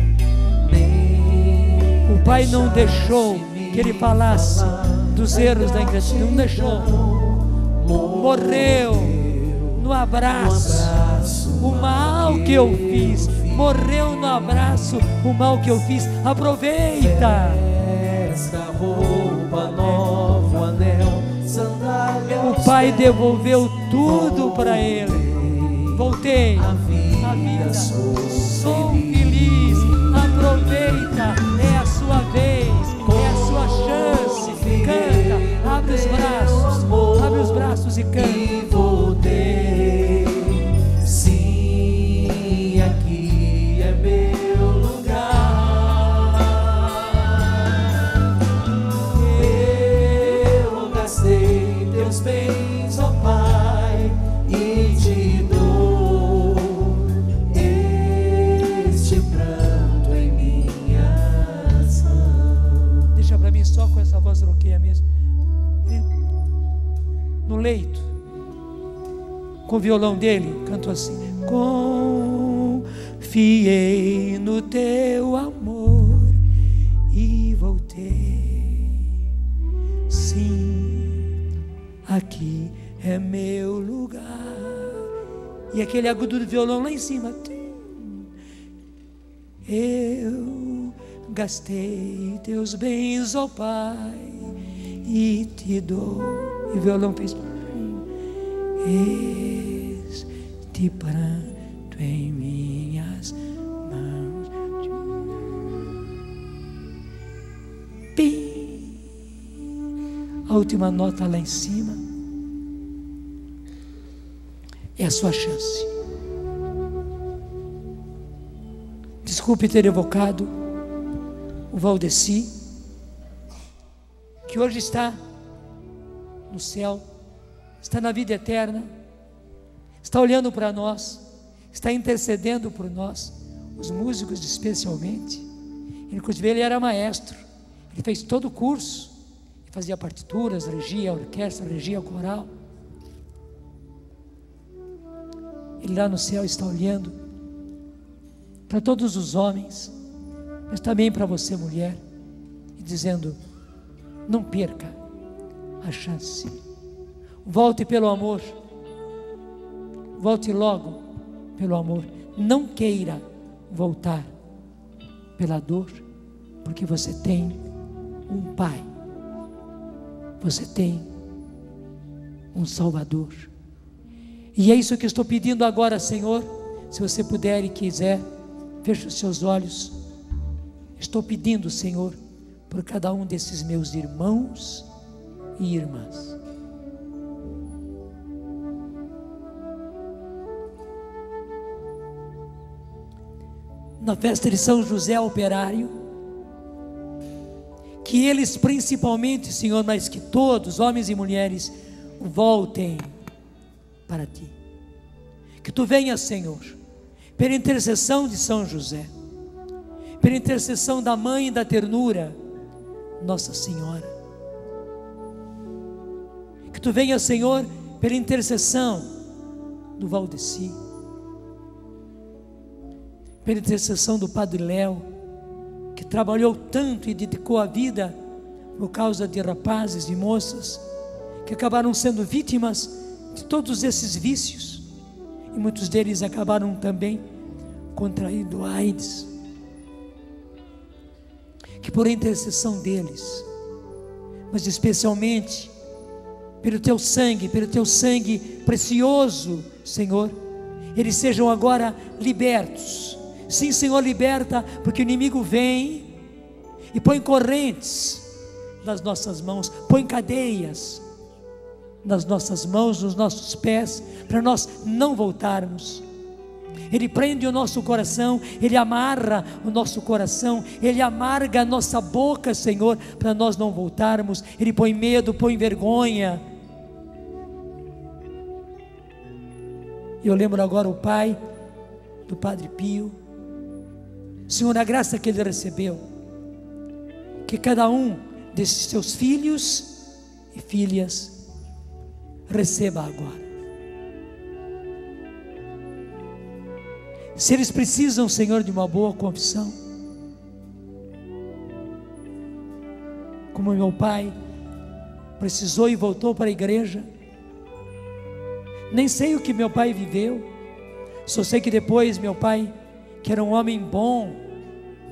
O Pai não deixou que ele falasse dos erros da ingratidão. Não deixou. Morreu no abraço o mal que eu fiz. Morreu no abraço o mal que eu fiz. Aproveita. Esta roupa nova, o anel, sandália. O Pai devolveu tudo para ele. Voltei A à vida, vida. Sou feliz. Aproveita. É a sua vez. É a sua chance. Canta. Abre os braços. Abre os braços e canta. E voltei. Sim, aqui é meu lugar. Eu gastei teus bens, ó Pai, e te dou este pranto em minhas mãos. Deixa para mim só com essa voz roqueia mesmo. No leito, com o violão dele, cantou assim: confiei no teu amor e voltei. Sim, aqui é meu lugar. E aquele agudo do violão lá em cima. Eu gastei teus bens, ó Pai, e te dou. E o violão fez este pranto em minhas mãos. Pim. A última nota lá em cima é a sua chance. Desculpe ter evocado o Valdeci, que hoje está no céu, está na vida eterna, está olhando para nós, está intercedendo por nós, os músicos especialmente. Inclusive ele era maestro, ele fez todo o curso, fazia partituras, regia a orquestra, regia o coral. Ele lá no céu está olhando para todos os homens, mas também para você, mulher, e dizendo: não perca a chance. Volte pelo amor. Volte logo pelo amor. Não queira voltar pela dor, porque você tem um Pai. Você tem um Salvador. E é isso que eu estou pedindo agora, Senhor. Se você puder e quiser, feche os seus olhos. Estou pedindo, Senhor, por cada um desses meus irmãos e irmãs. Na festa de São José Operário, que que eles principalmente, Senhor, mas que todos, homens e mulheres, voltem para Ti. Que Tu venhas, Senhor, pela intercessão de São José, pela intercessão da Mãe da Ternura, Nossa Senhora. Que Tu venhas, Senhor, pela intercessão do Valdeci, pela intercessão do Padre Léo, que trabalhou tanto e dedicou a vida por causa de rapazes e moças que acabaram sendo vítimas de todos esses vícios, e muitos deles acabaram também contraindo AIDS. Que por intercessão deles, mas especialmente pelo Teu sangue precioso, Senhor, eles sejam agora libertos. Sim, Senhor, liberta, porque o inimigo vem e põe correntes nas nossas mãos, põe cadeias nas nossas mãos, nos nossos pés, para nós não voltarmos. Ele prende o nosso coração, Ele amarra o nosso coração, Ele amarga a nossa boca, Senhor, para nós não voltarmos. Ele põe medo, põe vergonha. Eu lembro agora o pai do Padre Pio. Senhor, a graça que ele recebeu, que cada um desses seus filhos e filhas receba agora. Se eles precisam, Senhor, de uma boa confissão, como meu pai precisou e voltou para a igreja, nem sei o que meu pai viveu, só sei que depois meu pai, que era um homem bom,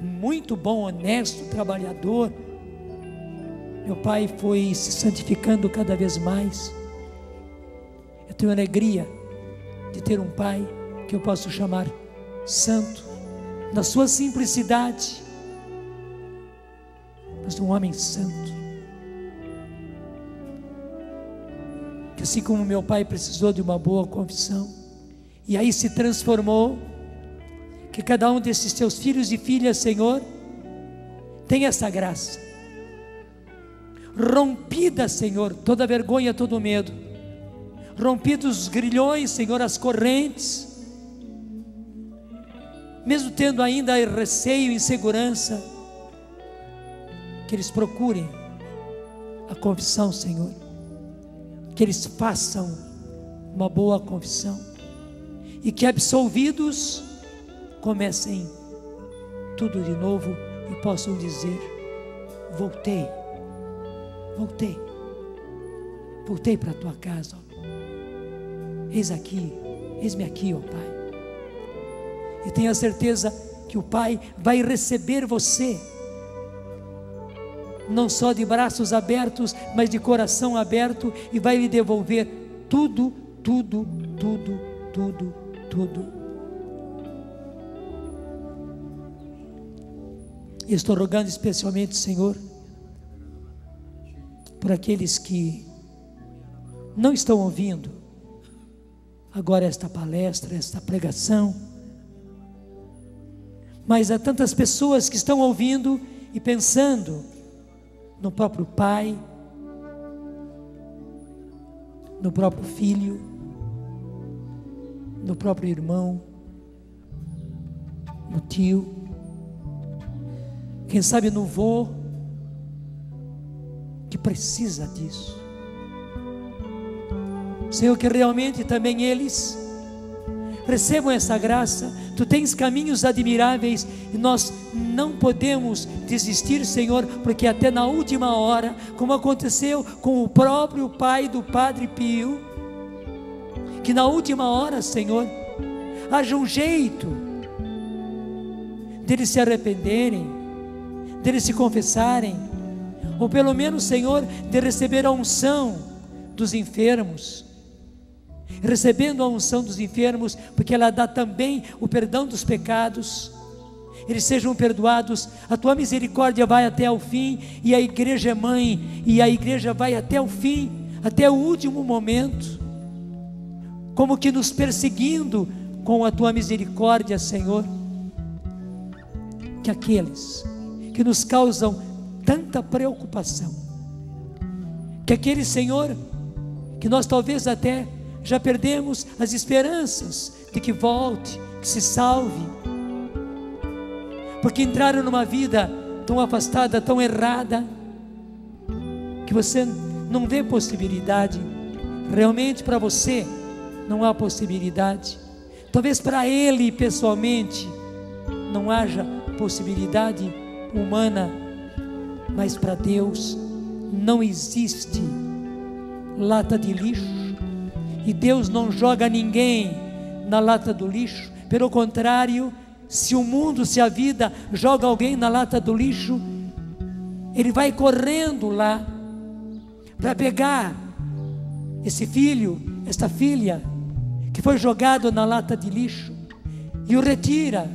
muito bom, honesto, trabalhador, meu pai foi se santificando cada vez mais. Eu tenho alegria de ter um pai que eu posso chamar santo, na sua simplicidade, mas um homem santo, que assim como meu pai precisou de uma boa confissão, e aí se transformou, que cada um desses teus filhos e filhas, Senhor, tenha essa graça, rompida, Senhor, toda vergonha, todo medo, rompidos os grilhões, Senhor, as correntes, mesmo tendo ainda receio e insegurança, que eles procurem a confissão, Senhor, que eles façam uma boa confissão, e que absolvidos comecem tudo de novo e possam dizer: voltei para a tua casa, ó. Eis-me aqui, ó Pai. E tenha certeza que o Pai vai receber você, não só de braços abertos, mas de coração aberto, e vai lhe devolver tudo. E estou rogando especialmente, Senhor, por aqueles que não estão ouvindo agora esta palestra, esta pregação, mas há tantas pessoas que estão ouvindo e pensando no próprio pai, no próprio filho, no próprio irmão, no tio, quem sabe no vô, que precisa disso. Senhor, que realmente também eles recebam essa graça. Tu tens caminhos admiráveis e nós não podemos desistir, Senhor, porque até na última hora, como aconteceu com o próprio pai do Padre Pio, que na última hora, Senhor, haja um jeito deles se arrependerem, deles se confessarem, ou pelo menos, Senhor, de receber a unção dos enfermos. Recebendo a unção dos enfermos, porque ela dá também o perdão dos pecados, eles sejam perdoados. A tua misericórdia vai até o fim, e a igreja é mãe, e a igreja vai até o fim, até o último momento, como que nos perseguindo com a tua misericórdia, Senhor. Que aqueles que nos causam tanta preocupação, que aquele Senhor, que nós talvez até já perdemos as esperanças de que volte, que se salve, porque entraram numa vida tão afastada, tão errada, que você não vê possibilidade. Realmente para você não há possibilidade. Talvez para ele pessoalmente não haja possibilidade humana, mas para Deus não existe lata de lixo, e Deus não joga ninguém na lata do lixo. Pelo contrário, se o mundo, se a vida joga alguém na lata do lixo, ele vai correndo lá para pegar esse filho, esta filha que foi jogado na lata de lixo, e o retira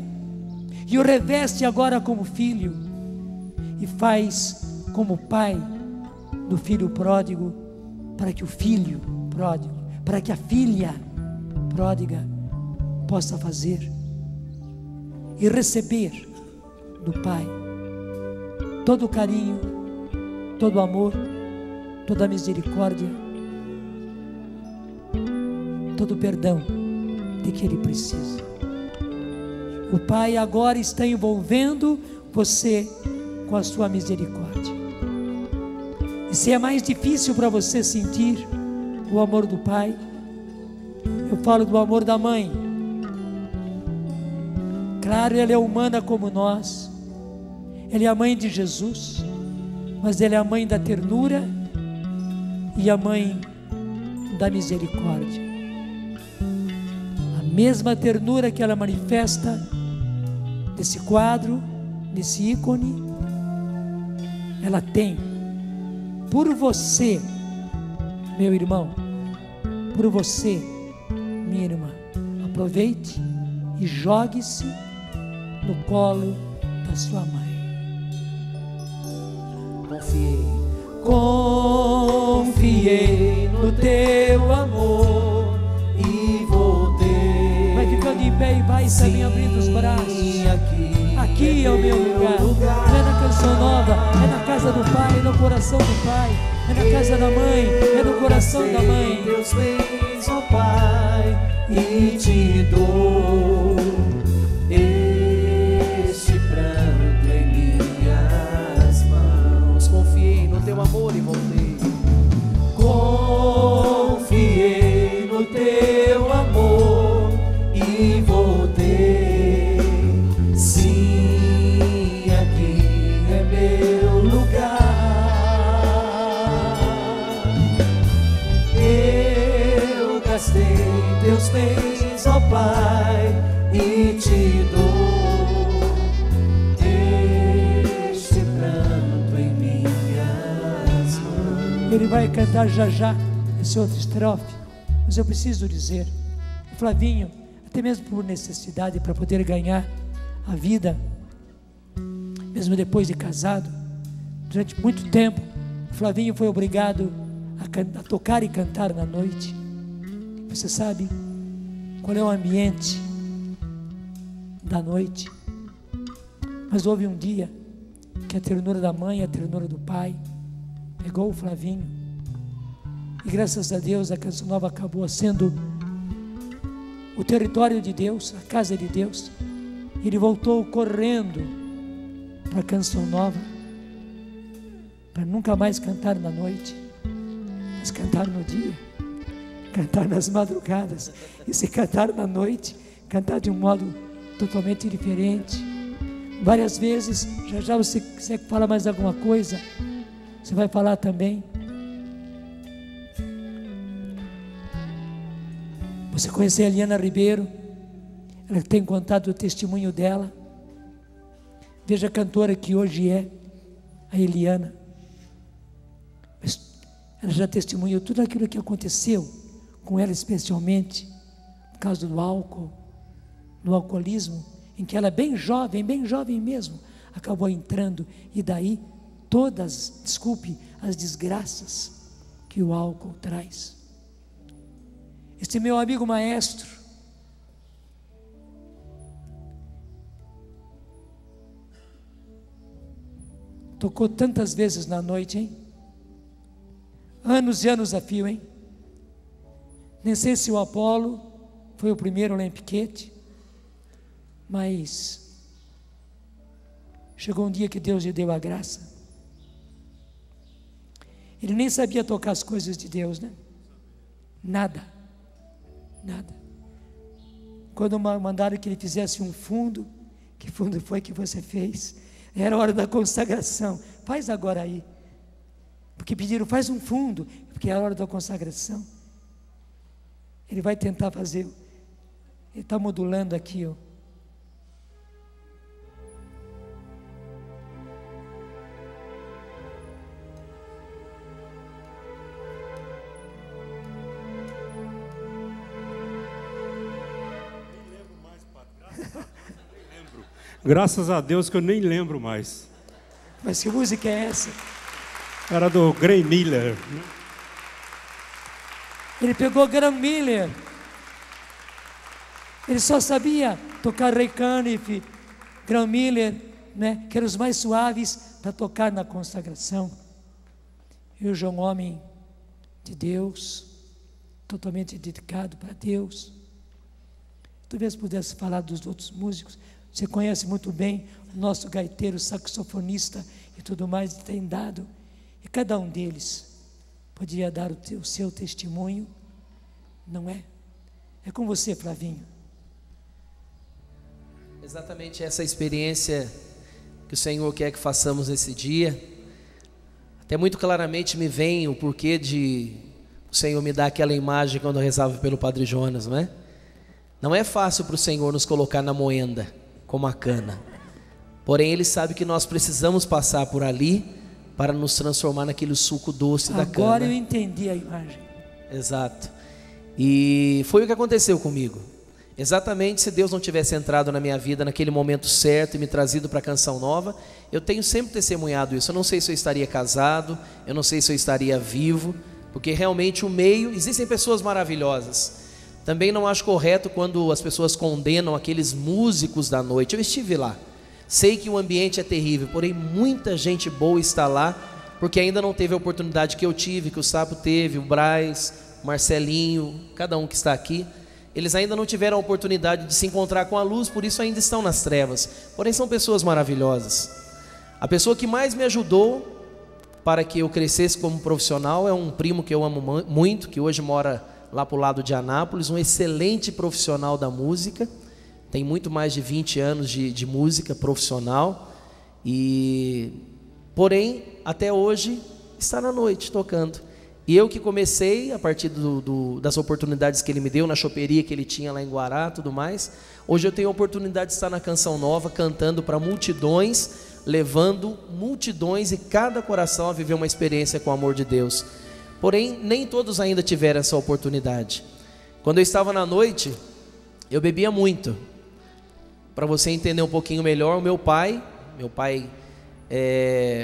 e o reveste agora como filho, e faz como pai do filho pródigo, para que o filho pródigo, para que a filha pródiga possa fazer e receber do pai todo o carinho, todo o amor, toda a misericórdia, todo o perdão de que ele precisa. O pai agora está envolvendo você com a sua misericórdia. E se é mais difícil para você sentir o amor do pai, eu falo do amor da mãe. Claro, ela é humana como nós, ela é a mãe de Jesus, mas ela é a mãe da ternura e a mãe da misericórdia. A mesma ternura que ela manifesta nesse quadro, nesse ícone, ela tem por você, meu irmão, por você, minha irmã. Aproveite e jogue-se no colo da sua mãe. Confiei no teu amor e voltei. Vai ficando em pé e vai também abrindo os braços. Aqui é o meu lugar. Não é na canção nova, é na casa do pai, é no coração do pai, é na casa da mãe, é no coração da mãe. Teus bens, ó Pai, e te dou este pranto em minhas mãos. Confiei no teu amor e voltei. Confiei no teu amor e voltei. Sim, aqui é meu lugar. Eu gastei teus bens, ó Pai, e te dou este pranto em minhas mãos. Ele vai cantar já já esse outro estrofe, mas eu preciso dizer, Flavinho, até mesmo por necessidade, para poder ganhar a vida, mesmo depois de casado, durante muito tempo, o Flavinho foi obrigado a tocar e cantar na noite. Você sabe qual é o ambiente da noite, mas houve um dia que a ternura da mãe, a ternura do pai pegou o Flavinho, e graças a Deus a Canção Nova acabou sendo o território de Deus, a casa de Deus. Ele voltou correndo para a Canção Nova, para nunca mais cantar na noite, mas cantar no dia, cantar nas madrugadas, e se cantar na noite, cantar de um modo totalmente diferente. Várias vezes, já você quiser falar mais alguma coisa, você vai falar também. Você conhece a Eliana Ribeiro, ela tem contado o testemunho dela. Veja a cantora que hoje é a Eliana, mas ela já testemunhou tudo aquilo que aconteceu com ela, especialmente por causa do álcool, do alcoolismo, em que ela bem jovem mesmo, acabou entrando, e daí todas, desculpe, as desgraças que o álcool traz. Este meu amigo maestro, tocou tantas vezes na noite, hein? Anos e anos a fio, hein? Nem sei se o Apolo foi o primeiro lá em Piquete, mas chegou um dia que Deus lhe deu a graça. Ele nem sabia tocar as coisas de Deus, né? Nada. Quando mandaram que ele fizesse um fundo, que fundo foi que você fez? Era a hora da consagração. Faz agora aí. Porque pediram, faz um fundo, porque era a hora da consagração. Ele vai tentar fazer. Ele está modulando aqui, ó. Graças a Deus que eu nem lembro mais. Mas que música é essa? Era do Graham Miller. Ele pegou Graham Miller. Ele só sabia tocar Ray Conniff, Graham Miller, né? Que eram os mais suaves para tocar na consagração. Eu já um homem de Deus, totalmente dedicado para Deus. Talvez pudesse falar dos outros músicos. Você conhece muito bem o nosso gaiteiro, saxofonista e tudo mais, tem dado. E cada um deles podia dar o seu testemunho, não é? É com você, Flavinho. Exatamente essa experiência que o Senhor quer que façamos nesse dia. Até muito claramente me vem o porquê de o Senhor me dar aquela imagem quando eu rezava pelo Padre Jonas, não é? Não é fácil para o Senhor nos colocar na moenda, como a cana. Porém, Ele sabe que nós precisamos passar por ali para nos transformar naquele suco doce da cana. Agora eu entendi a imagem. Exato. E foi o que aconteceu comigo. Exatamente, se Deus não tivesse entrado na minha vida naquele momento certo e me trazido para a Canção Nova, eu tenho sempre testemunhado isso. Eu não sei se eu estaria casado, eu não sei se eu estaria vivo, porque realmente o meio, existem pessoas maravilhosas. Também não acho correto quando as pessoas condenam aqueles músicos da noite. Eu estive lá, sei que o ambiente é terrível, porém muita gente boa está lá, porque ainda não teve a oportunidade que eu tive, que o Sapo teve, o Braz, o Marcelinho, cada um que está aqui. Eles ainda não tiveram a oportunidade de se encontrar com a luz, por isso ainda estão nas trevas. Porém são pessoas maravilhosas. A pessoa que mais me ajudou para que eu crescesse como profissional é um primo que eu amo muito, que hoje mora lá para o lado de Anápolis, um excelente profissional da música, tem muito mais de 20 anos de música profissional, porém, até hoje, está na noite tocando. E eu que comecei, a partir das oportunidades que ele me deu, na choperia que ele tinha lá em Guará, tudo mais, hoje eu tenho a oportunidade de estar na Canção Nova, cantando para multidões, levando multidões e cada coração a viver uma experiência com o amor de Deus. Porém, nem todos ainda tiveram essa oportunidade. Quando eu estava na noite, eu bebia muito. Para você entender um pouquinho melhor, o meu pai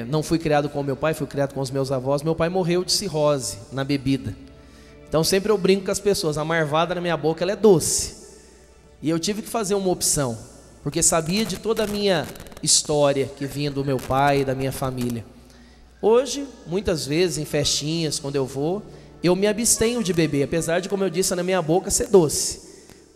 não fui criado com o meu pai, fui criado com os meus avós. Meu pai morreu de cirrose na bebida. Então sempre eu brinco com as pessoas, a marvada na minha boca ela é doce. E eu tive que fazer uma opção, porque sabia de toda a minha história que vinha do meu pai e da minha família. Hoje, muitas vezes em festinhas, quando eu vou, eu me abstenho de beber, apesar de, como eu disse, na minha boca ser doce,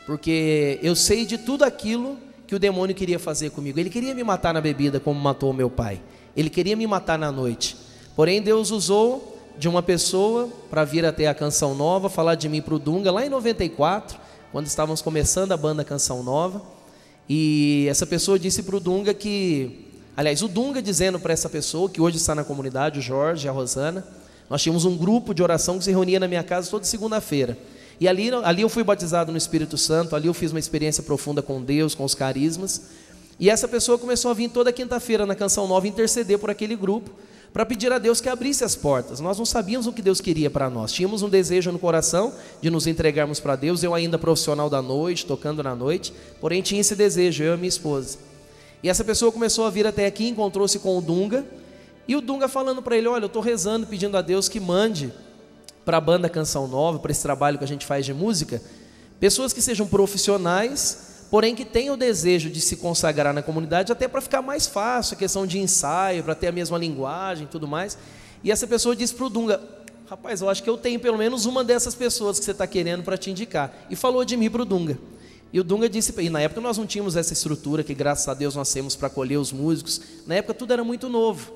porque eu sei de tudo aquilo que o demônio queria fazer comigo. Ele queria me matar na bebida como matou o meu pai, ele queria me matar na noite. Porém Deus usou de uma pessoa para vir até a Canção Nova, falar de mim para o Dunga, lá em 94, quando estávamos começando a banda Canção Nova. E essa pessoa disse para o Dunga que... Aliás, o Dunga dizendo para essa pessoa, que hoje está na comunidade, o Jorge e a Rosana, nós tínhamos um grupo de oração que se reunia na minha casa toda segunda-feira. E ali eu fui batizado no Espírito Santo, ali eu fiz uma experiência profunda com Deus, com os carismas. E essa pessoa começou a vir toda quinta-feira na Canção Nova interceder por aquele grupo, para pedir a Deus que abrisse as portas. Nós não sabíamos o que Deus queria para nós, tínhamos um desejo no coração de nos entregarmos para Deus, eu ainda profissional da noite, tocando na noite, porém tinha esse desejo, eu e a minha esposa. E essa pessoa começou a vir até aqui, encontrou-se com o Dunga, e o Dunga falando para ele, olha, eu estou rezando, pedindo a Deus que mande para a banda Canção Nova, para esse trabalho que a gente faz de música, pessoas que sejam profissionais, porém que tem o desejo de se consagrar na comunidade, até para ficar mais fácil, a questão de ensaio, para ter a mesma linguagem e tudo mais. E essa pessoa disse para o Dunga: rapaz, eu acho que eu tenho pelo menos uma dessas pessoas que você está querendo para te indicar. E falou de mim para o Dunga. E o Dunga disse, e na época nós não tínhamos essa estrutura que graças a Deus nós temos para acolher os músicos, na época tudo era muito novo.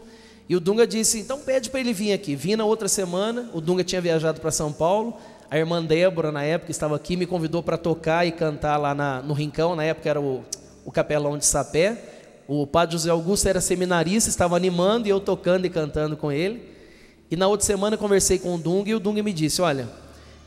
E o Dunga disse, então pede para ele vir aqui. Vim na outra semana, o Dunga tinha viajado para São Paulo, a irmã Débora na época estava aqui, me convidou para tocar e cantar lá no Rincão, na época era o Capelão de Sapé. O padre José Augusto era seminarista, estava animando e eu tocando e cantando com ele. E na outra semana eu conversei com o Dunga e o Dunga me disse, olha,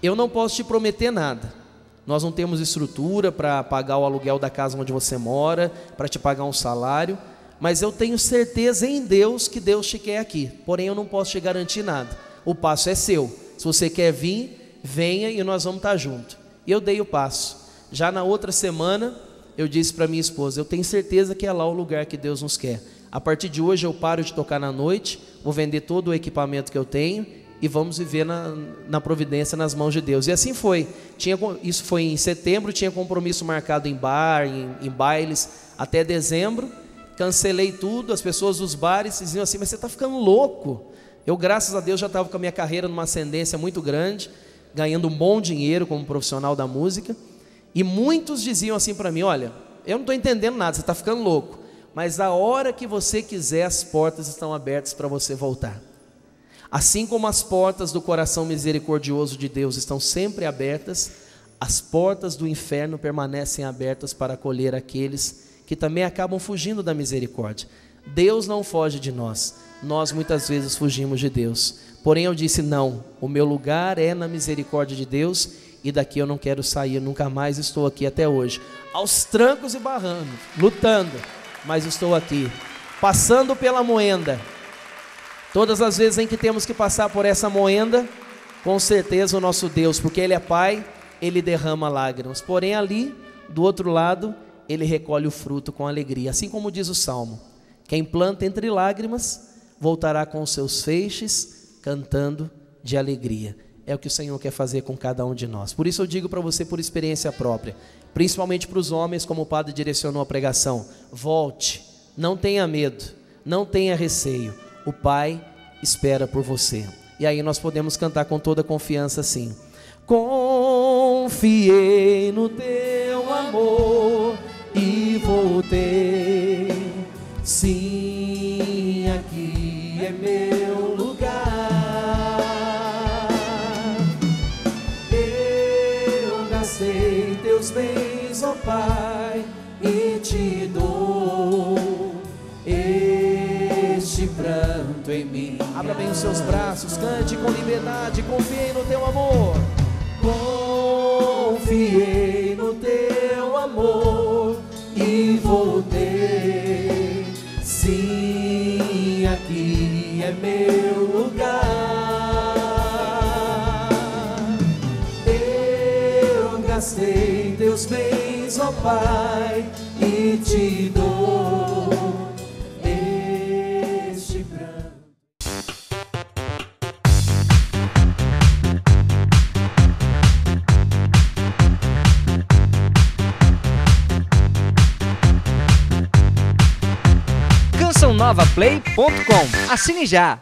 eu não posso te prometer nada. Nós não temos estrutura para pagar o aluguel da casa onde você mora, para te pagar um salário, mas eu tenho certeza em Deus que Deus te quer aqui. Porém, eu não posso te garantir nada. O passo é seu. Se você quer vir, venha e nós vamos estar juntos. E eu dei o passo. Já na outra semana, eu disse para minha esposa, eu tenho certeza que é lá o lugar que Deus nos quer. A partir de hoje eu paro de tocar na noite, vou vender todo o equipamento que eu tenho e vamos viver na providência, nas mãos de Deus. E assim foi. Isso foi em setembro, tinha compromisso marcado em bar, em bailes, até dezembro. Cancelei tudo, as pessoas dos bares diziam assim, mas você está ficando louco. Eu, graças a Deus, já estava com a minha carreira numa ascendência muito grande, ganhando um bom dinheiro como profissional da música. E muitos diziam assim para mim, olha, eu não estou entendendo nada, você está ficando louco. Mas a hora que você quiser, as portas estão abertas para você voltar. Assim como as portas do coração misericordioso de Deus estão sempre abertas, as portas do inferno permanecem abertas para acolher aqueles que também acabam fugindo da misericórdia. Deus não foge de nós, nós muitas vezes fugimos de Deus. Porém eu disse, não, o meu lugar é na misericórdia de Deus e daqui eu não quero sair, nunca mais estou aqui até hoje. Aos trancos e barrancos, lutando, mas estou aqui, passando pela moenda. Todas as vezes em que temos que passar por essa moenda, com certeza o nosso Deus, porque Ele é Pai, Ele derrama lágrimas. Porém ali, do outro lado, Ele recolhe o fruto com alegria. Assim como diz o Salmo, quem planta entre lágrimas, voltará com os seus feixes, cantando de alegria. É o que o Senhor quer fazer com cada um de nós. Por isso eu digo para você por experiência própria, principalmente para os homens, como o padre direcionou a pregação, volte, não tenha medo, não tenha receio. O Pai espera por você. E aí nós podemos cantar com toda confiança assim. Confiei no teu amor e voltei. Sim, aqui é meu lugar. Eu gastei teus bens, ó Pai, e te dou este pranto em mim. Abra bem os seus braços, cante com liberdade. Confiei no teu amor. Confiei no teu amor e voltei. Sim, aqui é meu lugar. Eu gastei teus bens, ó Pai, e te dou este pranto. CançãoNovaPlay.com. Assine já!